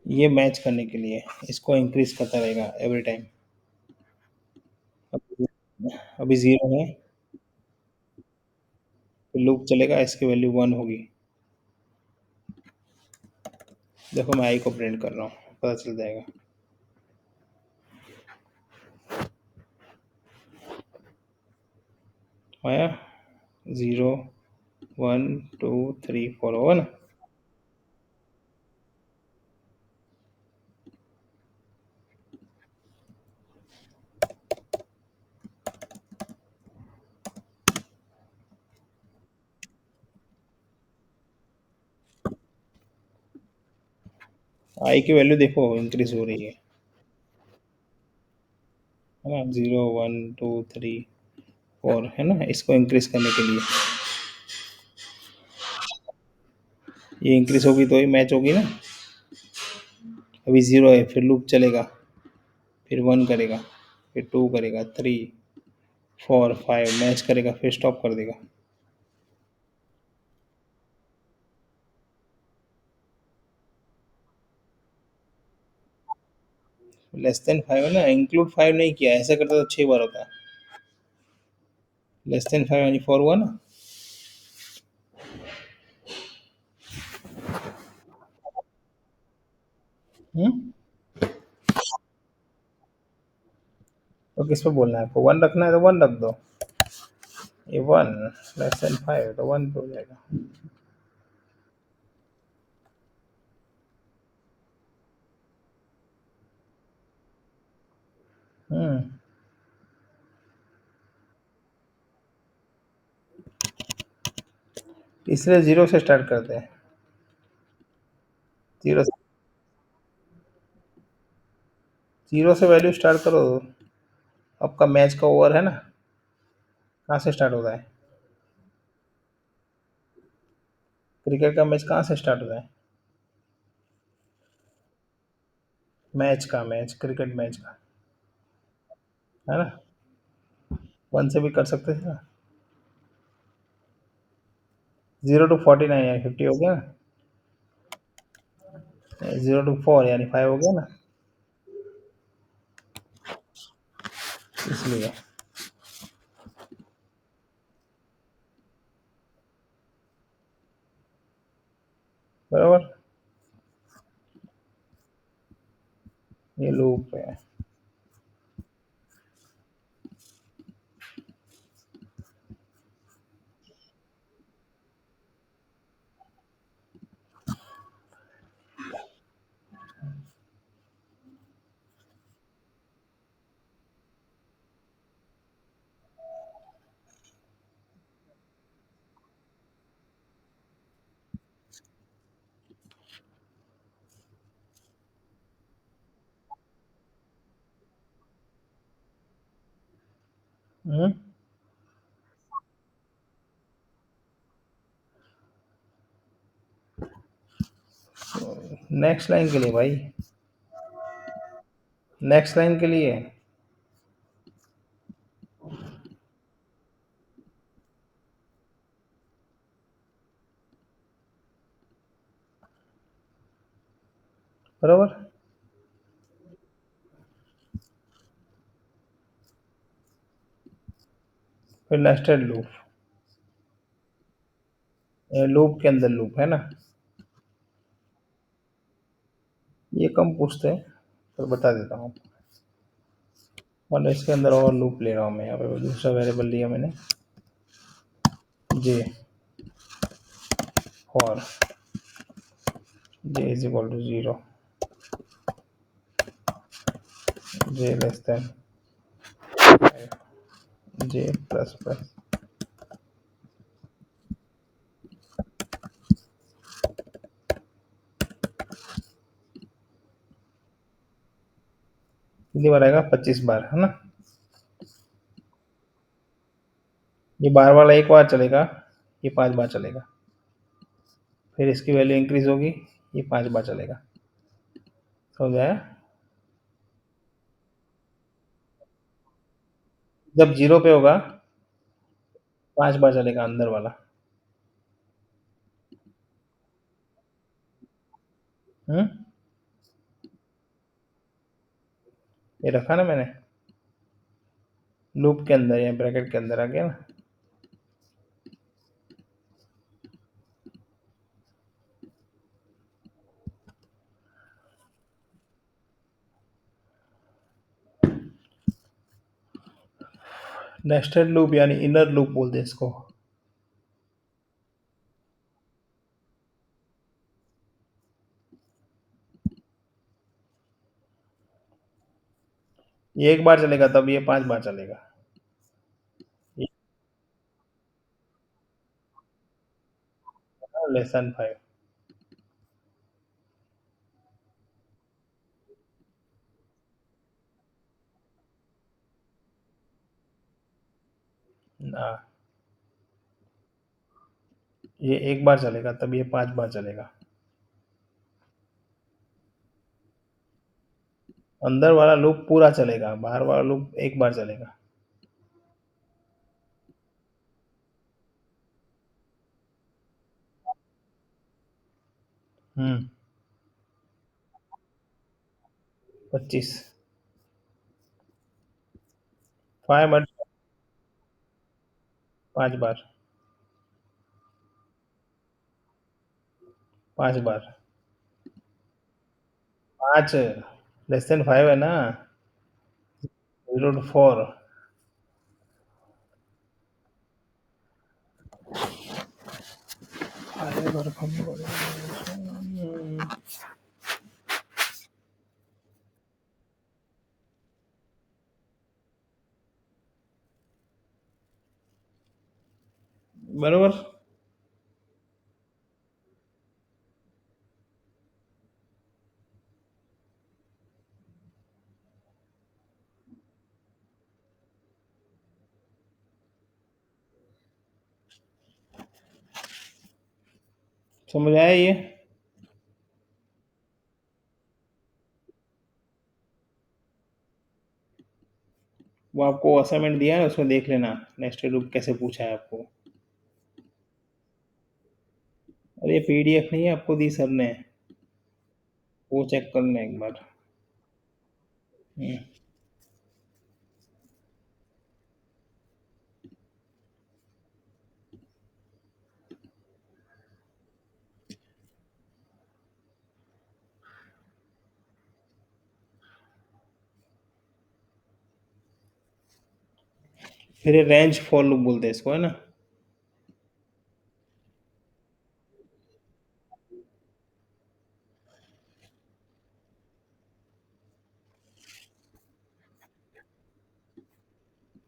ये मैच करने के लिए इसको इंक्रीज करता रहेगा एवरी टाइम। अभी जीरो है, फिर लूप चलेगा, इसकी वैल्यू वन होगी। देखो मैं आई को प्रिंट कर रहा हूँ, पता चल जाएगा। आया, zero, one, two, three, four, होगा ना। आई की वैल्यू देखो इंक्रीज हो रही है ना, 0 1 2 3 4 है ना, इसको इंक्रीज करने के लिए ये इंक्रीज होगी तो ही मैच होगी ना। अभी 0 है, फिर लूप चलेगा, फिर 1 करेगा, फिर 2 करेगा, 3 4 5 मैच करेगा, फिर स्टॉप कर देगा। लेस देन 5 है ना, इंक्लूड 5 नहीं किया, ऐसा करता तो 6 बार होता। लेस देन 5 यानी 4 हुआ ना। हम्म। तो किस पे बोलना है आपको, 1 रखना है तो 1 रख दो। ये 1 लेस देन 5 तो 1 पे हो जाएगा। हम्म। इसलिए 0 से स्टार्ट करते हैं। 0 से वैल्यू स्टार्ट करो। आपका मैच का ओवर है ना, कहाँ से स्टार्ट होता है? क्रिकेट का मैच कहाँ से स्टार्ट होता है? मैच का, मैच क्रिकेट मैच का, है ना। 1 से भी कर सकते थे ना। 0 to 49 यानी 50 हो गया ना। 0 to 4 यानी 5 हो गया ना, इसलिए। बराबर। ये लूप है। नेक्स्ट लाइन के लिए भाई, नेक्स्ट लाइन के लिए। बराबर। फिर नेस्टेड लूप, लूप के अंदर लूप है ना। ये कम पूछते हैं, तो बता देता हूँ। और इसके अंदर और लूप ले रहा हूँ मैं, यहाँ पे दूसरा वेरिएबल लिया मैंने, J for J is equal to 0, J less than J plus plus. कितनी बार आएगा? 25 बार है ना। ये बार वाला एक बार चलेगा, ये 5 बार चलेगा, फिर इसकी वैल्यू इंक्रीज होगी, ये 5 बार चलेगा। समझ में आया? जब 0 पे होगा 5 बार चलेगा अंदर वाला। हम्म। ये रखा ना मैंने, लूप के अंदर या ब्रैकेट के अंदर आ गया ना। नेस्टेड लूप यानी इनर लूप बोलते हैं इसको। ये एक बार चलेगा तब ये 5 बार चलेगा। लेसन 5। ना, ये एक बार चलेगा तब ये 5 बार चलेगा। अंदर वाला लूप पूरा चलेगा, बाहर वाला लूप एक बार चलेगा। हम्म। 25। 5 बार। 5 बार। 5 बार। 5 <5 है ना। 0 to 4। अरे बरोबर। समझ आया ये। वो आपको असाइनमेंट दिया है ना, उसमें देख लेना नेस्टेड लूप कैसे पूछा है आपको। अरे पीडीएफ नहीं है आपको दी सर ने, वो चेक करना एक बार। हम्म। फिर रेंज फॉर लूप बोलते हैं इसको, है ना।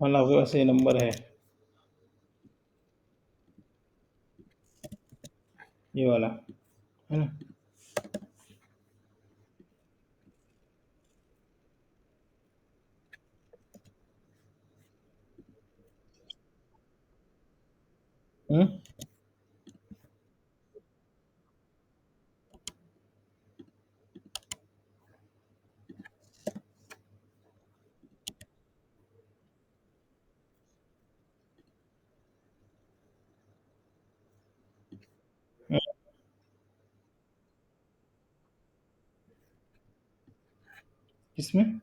मतलब आपके पास ये नंबर है, ये वाला, है ना। हम्म। किसमें।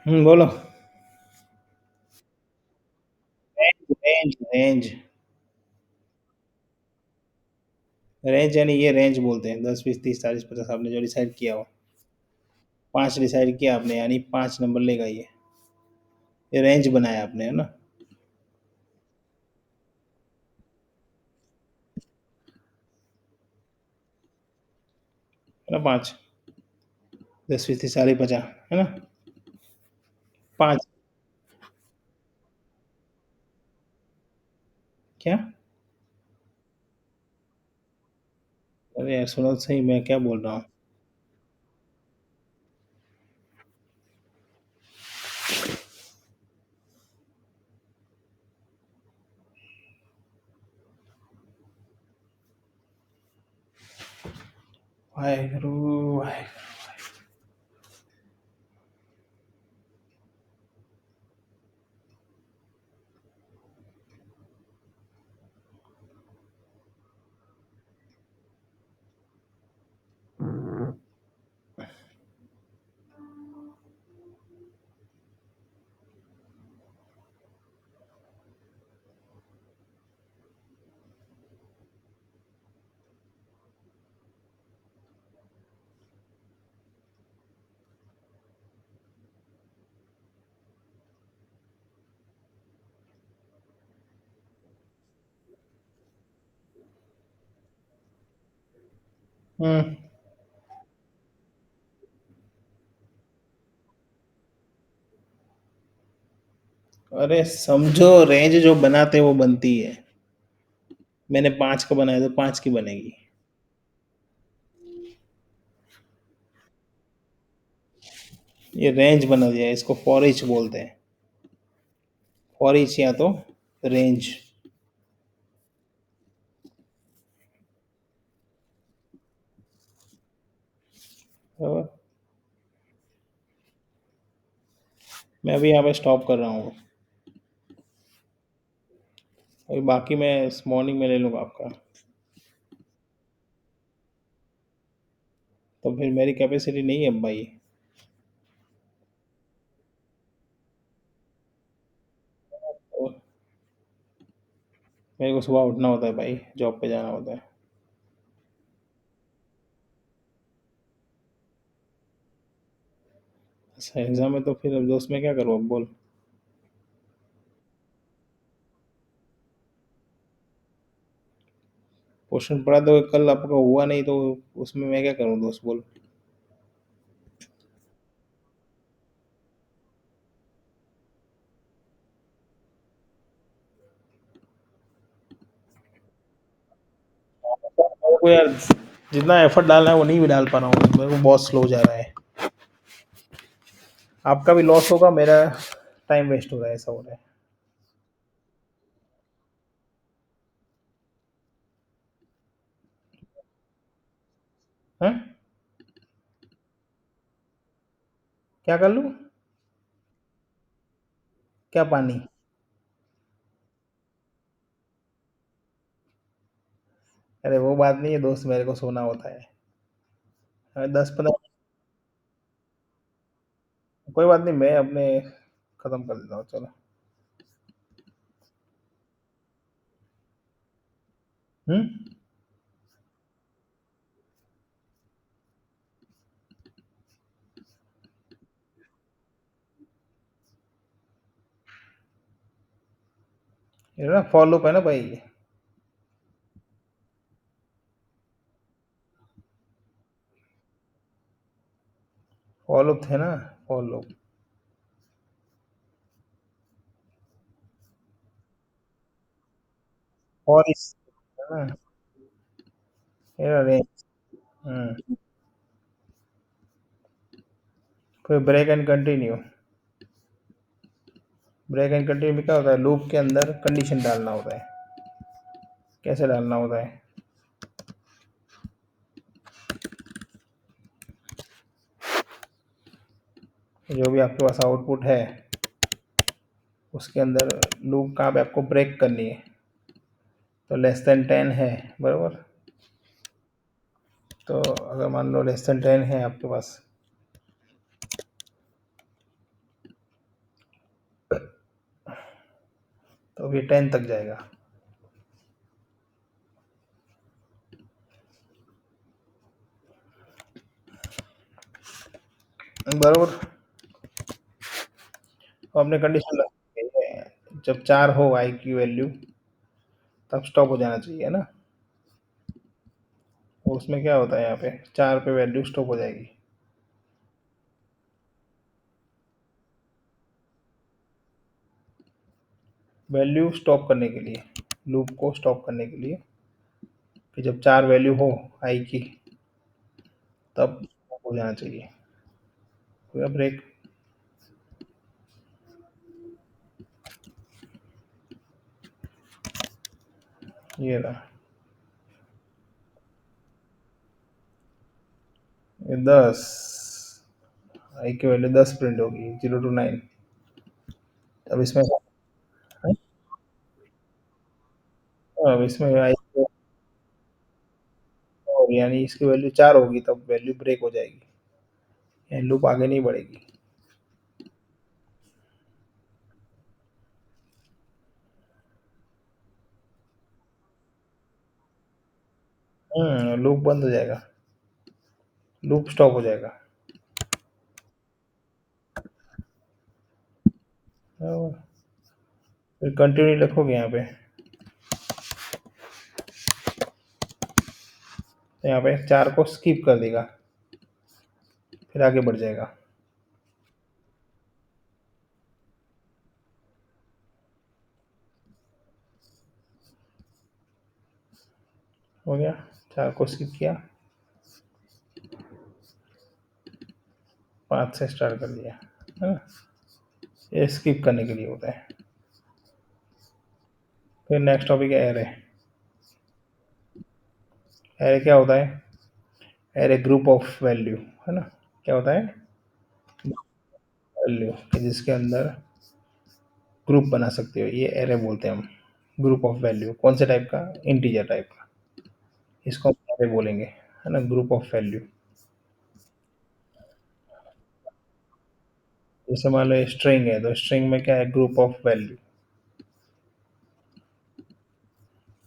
बोलो। रेंज रेंज रेंज यानी ये रेंज बोलते हैं, 10 20 30 40 50 आपने जो डिसाइड किया हो। 5 डिसाइड किया आपने, यानी 5 नंबर लेगा ये रेंज बनाया आपने, है ना। है ना, 5 10 20 30 40 50, है ना। 5। क्या। अरे यार सुनो तो सही, मैं क्या बोल रहा हूँ। वाहेगुरु वाहेगुरु। हम्म। अरे समझो, रेंज जो बनाते हैं वो बनती है। मैंने 5 का बनाया तो 5 की बनेगी। ये रेंज बना दिया है, इसको फॉर ईच बोलते हैं। फॉर ईच या तो रेंज। बराबर। मैं अभी यहाँ पे स्टॉप कर रहा हूँ। अभी बाकी मैं इस मॉर्निंग में ले लूँगा आपका। तो फिर मेरी कैपेसिटी नहीं है भाई। तो मेरे को सुबह उठना होता है भाई, जॉब पे जाना होता है। अच्छा एग्जाम है तो फिर अब दोस्त मैं क्या करूँ, अब बोल। क्वेश्चन पढ़ा तो कल आपका हुआ नहीं तो उसमें मैं क्या करूँ दोस्त, बोल। मेरे को यार जितना एफर्ट डालना है वो नहीं भी डाल पा रहा हूँ, मेरे को बहुत स्लो जा रहा है। आपका भी लॉस होगा, मेरा टाइम वेस्ट हो रहा है, ऐसा हो रहा है। हैं? क्या कर लूँ? क्या पानी? अरे वो बात नहीं है दोस्त, मेरे को सोना होता है। 10-15। कोई बात नहीं, मैं अपने खत्म कर देता हूँ, चलो। हम्म। ये ना फॉलो है ना भाई। फॉलो थे ना। फॉलो। और इस है ना। ये रेंज। हम्म। फिर break and continue. Break and continue में क्या होता है, लूप के अंदर कंडीशन डालना होता है। कैसे डालना होता है? जो भी आपके पास आउटपुट है उसके अंदर लूप कहाँ पे आपको ब्रेक करनी है। तो लेस देन 10 है, बराबर। तो अगर मान लो लेस देन 10 है आपके पास, तो ये 10 तक जाएगा, बराबर। तो आपने कंडीशन लगाई है, जब 4 हो आई की वैल्यू तब स्टॉप हो जाना चाहिए, है ना। और उसमें क्या होता है, यहाँ पे 4 पे वैल्यू स्टॉप हो जाएगी। वैल्यू स्टॉप करने के लिए, लूप को स्टॉप करने के लिए, कि जब 4 वैल्यू हो आई की तब stop हो जाना चाहिए। पूरा ब्रेक। ये रहा। ये 10, आई की वैल्यू 10 प्रिंट होगी, 0 to 9। अब इसमें अब इसमें आई, और यानी इसकी वैल्यू 4 होगी तब वैल्यू ब्रेक हो जाएगी, यानी लूप आगे नहीं बढ़ेगी। लूप बंद हो जाएगा, लूप स्टॉप हो जाएगा। और फिर कंटिन्यू लिखोगे यहाँ पे, तो यहाँ पे 4 को स्किप कर देगा, फिर आगे बढ़ जाएगा। हो गया, 4 को स्किप किया, 5 से स्टार्ट कर दिया, है ना? ये स्किप करने के लिए होता है। फिर नेक्स्ट टॉपिक है एरे। एरे क्या होता है? एरे ग्रुप ऑफ वैल्यू, है ना? क्या होता है? वैल्यू कि जिसके अंदर ग्रुप बना सकते हो, ये एरे बोलते हैं हम। ग्रुप ऑफ वैल्यू कौन से टाइप का? इंटीजर टाइप का, इसको हम एरे बोलेंगे, है ना? Group of value. जैसे मान लो स्ट्रिंग है, तो स्ट्रिंग में क्या है? Group of value.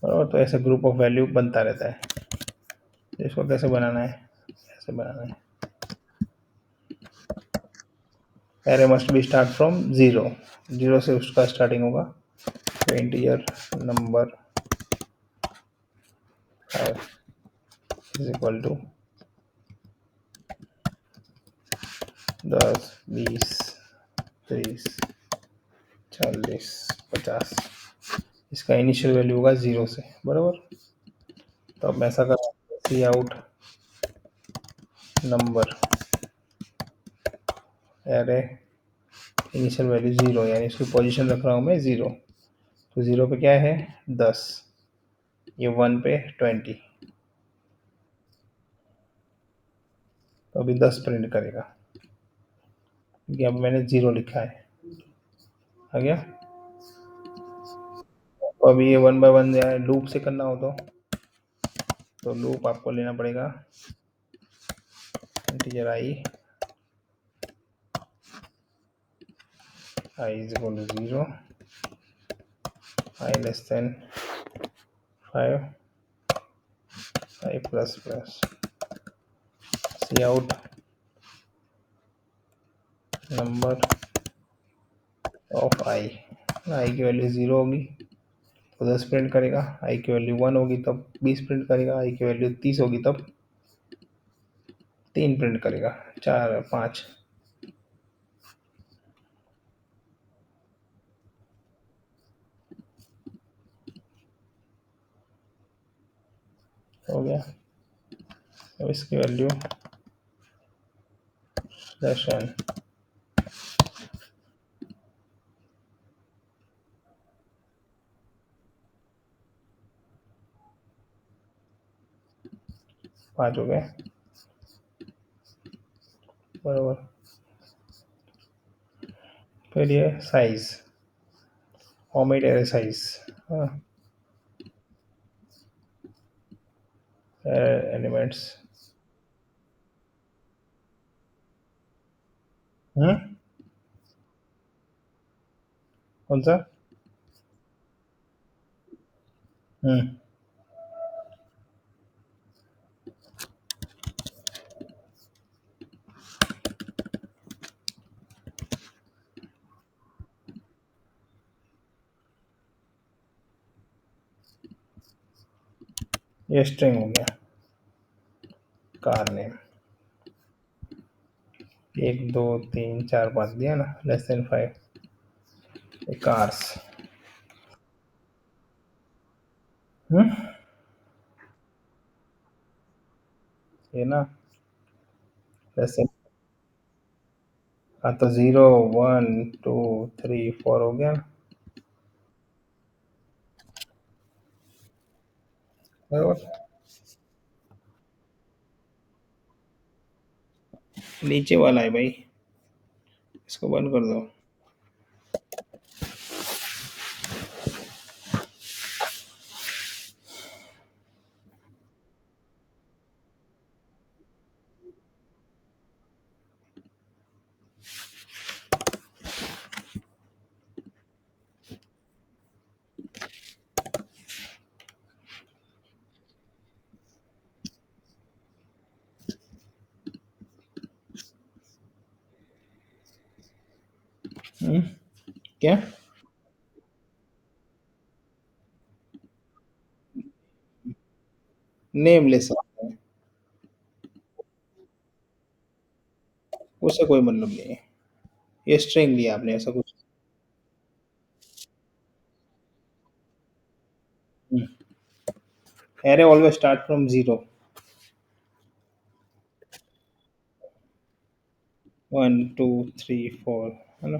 और तो ऐसे ग्रुप ऑफ वैल्यू बनता रहता है। तो इसको कैसे बनाना है? ऐसे बनाना है, array must be start from zero, zero से उसका स्टार्टिंग होगा। तो integer number 5 is equal to 10, 20, 30, 40, 50। इसका इनिशियल वैल्यू होगा जीरो से, बराबर। तो अब मैं ऐसा कर, c out number array initial value zero, यानी इसकी पोजीशन रख रहा हूँ मैं जीरो। तो जीरो पे क्या है? 10, ये वन पे 20, तो अभी 10 प्रिंट करेगा, क्योंकि अब मैंने जीरो लिखा है। आ गया? तो अभी ये वन बाय वन लूप से करना हो तो लूप आपको लेना पड़ेगा integer i is equal to zero, i less than 5, i plus plus, c out number of i की वैल्यू जीरो होगी तो 10 प्रिंट करेगा, आई की वैल्यू 1 होगी तब 20 प्रिंट करेगा, आई की वैल्यू 30 होगी तब 3 प्रिंट करेगा, 4 5। हो गया। अब इसकी वैल्यू स्लैश एन, 5 हो गए, बराबर। फिर ये size, omit array size, elements. हम्म, कौन सा? हम्म, ये स्ट्रिंग हो गया, कार नेम। 1 2 3 4 5 दिया ना, लेस देन 5, कार्स। हम्म, ये ना लेस देन, हाँ तो 0 1 2 3 4 हो गया ना, बराबर। नीचे वाला है भाई, इसको बंद कर दो। हम्म, क्या? नेम ले सकते हैं, उससे कोई मतलब नहीं है। ये स्ट्रिंग लिया आपने ऐसा कुछ। हुँ। array always start from 0, 1 2 3 4, है ना?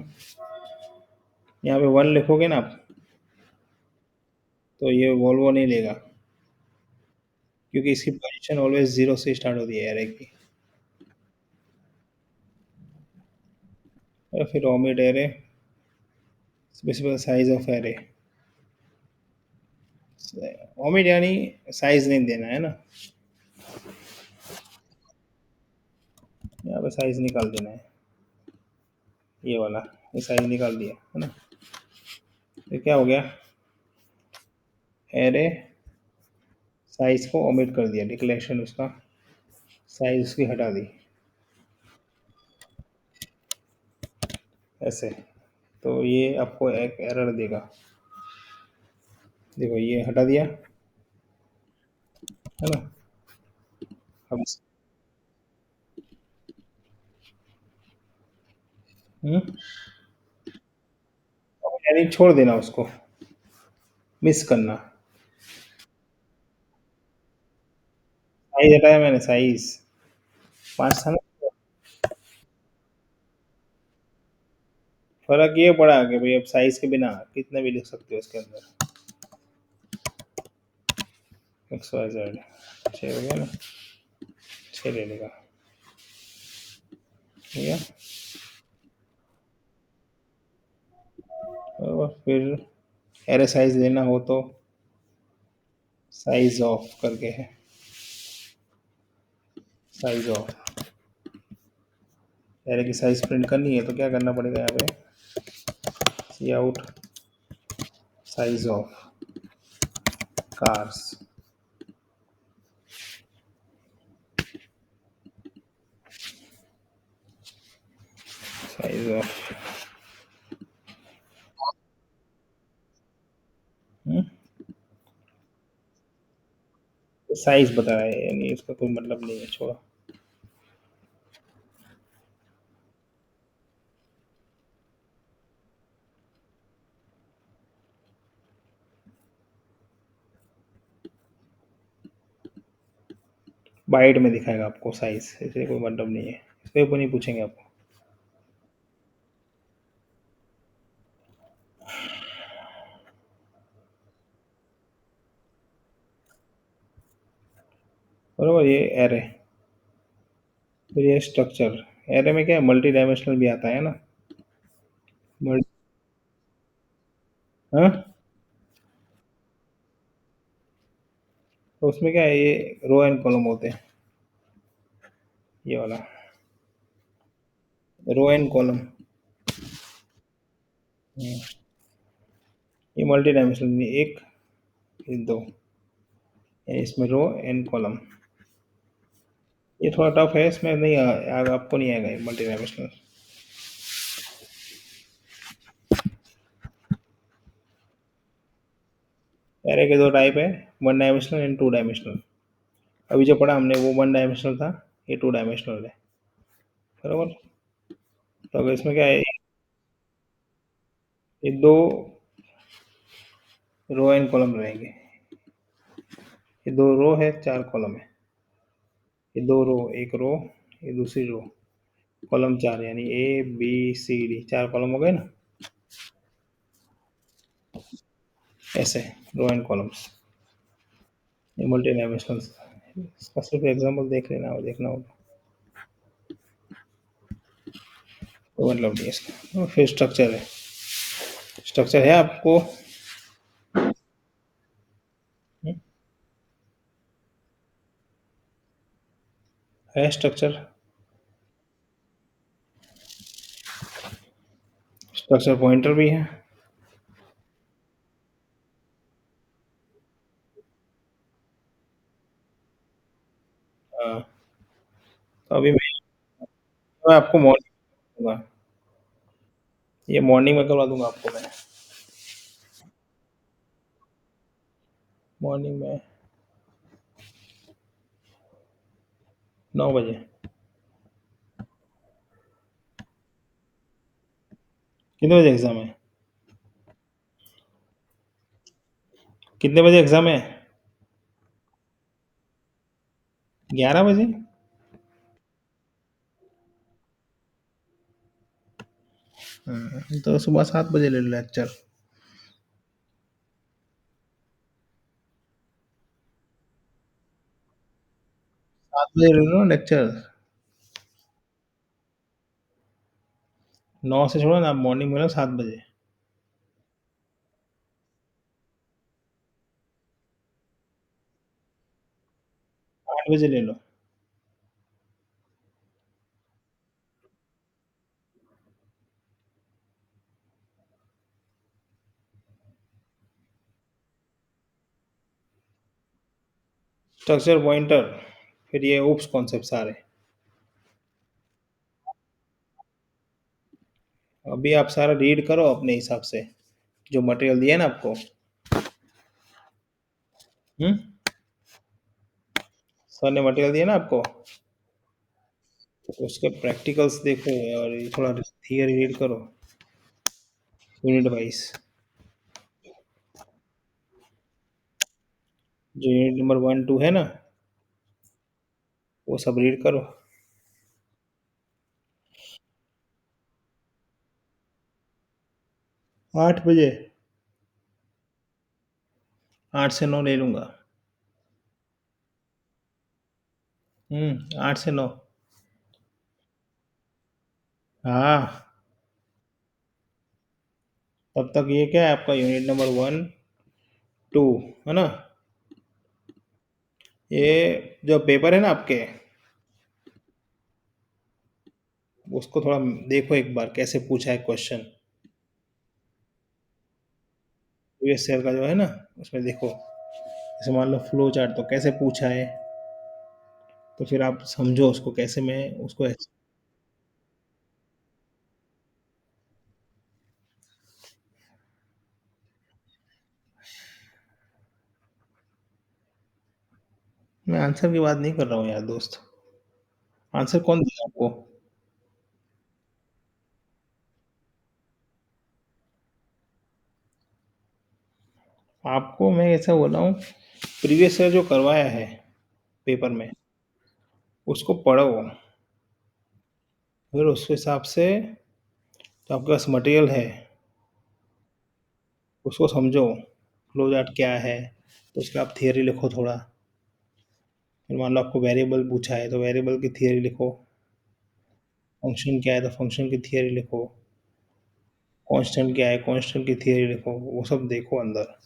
यहाँ पे 1 लिखोगे ना आप, तो ये वॉल्वो नहीं लेगा, क्योंकि इसकी पोज़ीशन ऑलवेज़ 0 से स्टार्ट होती है array की। और फिर omit array, specify size of array। omit यानी साइज़ नहीं देना, है ना? यहाँ पे साइज़ निकाल देना है, ये वाला, ये साइज़ निकाल दिया, है ना? तो क्या हो गया? array साइज़ को omit कर दिया, डिक्लेरेशन उसका साइज़ उसकी हटा दी, ऐसे। तो ये आपको एक एरर देगा। देखो ये हटा दिया, है ना? अब हुँ, यानी छोड़ देना उसको, मिस करना। साइज़ हटाया मैंने, साइज़ 5 था ना? फ़र्क ये पड़ा कि भई अब साइज़ के बिना कितने भी लिख सकते हो इसके अंदर, एक्स वाई ज़ेड। 6 हो गया ना? 6 ले लेगा, ठीक है? और फिर एरे साइज़ लेना हो तो साइज़ ऑफ करके है, साइज़ ऑफ। एरे की साइज़ प्रिंट करनी है तो क्या करना पड़ेगा यहाँ पे, cout size of cars, size of, hmm? Size बता रहा है, यानी इसका कोई मतलब नहीं है, छोड़ो। बाइट में दिखाएगा आपको साइज़, इसलिए कोई मतलब नहीं है। इसके ऊपर नहीं पूछेंगे आपको। बराबर, ये एरे, फिर ये स्ट्रक्चर। एरे में क्या है, मल्टी डायमेंशनल भी आता है ना? मल्ट हाँ? तो उसमें क्या है, ये रो एंड कॉलम होते हैं, ये वाला, रो एंड कॉलम। ये मल्टी डायमेंशनल नहीं, एक, ये दो, यानी इसमें रो एंड कॉलम। ये थोड़ा टफ है, इसमें नहीं आपको नहीं आएगा ये मल्टी डायमेंशनल। एरे के दो टाइप है, one dimensional and two dimensional. अभी जो पढ़ा हमने वो वन डायमेंशनल था, ये टू डायमेंशनल है, बराबर? तो अगर इसमें क्या है, ये दो रो एंड कॉलम रहेंगे, ये दो रो है, चार कॉलम है, ये दो रो, एक रो, ये दूसरी रो, कॉलम चार, यानी ए बी सी डी, चार कॉलम हो गए ना, ऐसे, रो एंड कॉलम्स, ये मल्टी डायमेंशनल। इसका सिर्फ एग्जांपल देख लेना और देखना होगा, तो मतलब नहीं है इसका। और फिर स्ट्रक्चर है, स्ट्रक्चर है आपको, है स्ट्रक्चर, स्ट्रक्चर पॉइंटर भी है। हाँ, तो अभी मैं आपको मॉर्निंग दूंगा, ये मॉर्निंग में करवा दूंगा आपको मैं, मॉर्निंग में 9 बजे। कितने बजे एग्ज़ाम है? कितने बजे एग्ज़ाम है? 11 बजे? तो सुबह 7 बजे ले लो लेक्चर। 7 बजे ले लो लेक्चर। 9 से छोड़ो ना, मॉर्निंग में लो 7 बजे। 8 बजे ले लो। स्ट्रक्चर पॉइंटर, फिर ये ऊप्स कॉन्सेप्ट सारे। अभी आप सारा रीड करो अपने हिसाब से, जो मटेरियल दिया है ना आपको। हुँ? सर ने मटेरियल दिया ना आपको, उसके प्रैक्टिकल्स देखो और ये थोड़ा थियरी रीड करो, यूनिट वाइज़। जो यूनिट नंबर 1, 2 है ना, वो सब रीड करो। 8 बजे, 8 से 9 ले लूँगा। 8 से 9। हाँ, तब तक ये क्या है आपका यूनिट नंबर 1, 2 है ना? ये जो पेपर है ना आपके, उसको थोड़ा देखो एक बार कैसे पूछा है क्वेश्चन। प्रीवियस ईयर का जो है ना, उसमें देखो। जैसे मान लो फ्लो चार्ट तो कैसे पूछा है, तो फिर आप समझो उसको कैसे मैं उसको मैं आंसर की बात नहीं कर रहा हूँ यार दोस्त। आंसर कौन दिया आपको? आपको मैं ऐसा बोल रहा हूँ, प्रीवियस ईयर जो करवाया है पेपर में, उसको पढ़ो। फिर उस हिसाब से जो आपके पास मटेरियल है, उसको समझो। फ्लो चार्ट क्या है, तो उसका आप थियरी लिखो थोड़ा। फिर मान लो आपको वेरिएबल पूछा है, तो वेरिएबल की थियरी लिखो। फंक्शन क्या है, तो फंक्शन की थियरी लिखो। कांस्टेंट क्या है, कांस्टेंट की थियरी लिखो। वो सब देखो अंदर।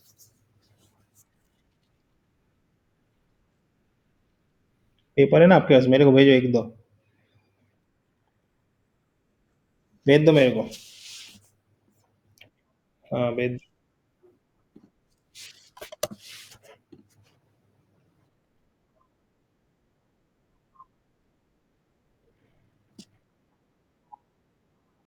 पेपर है ना आपके पास, मेरे को भेजो 1-2। भेज दो मेरे को। हाँ, भेज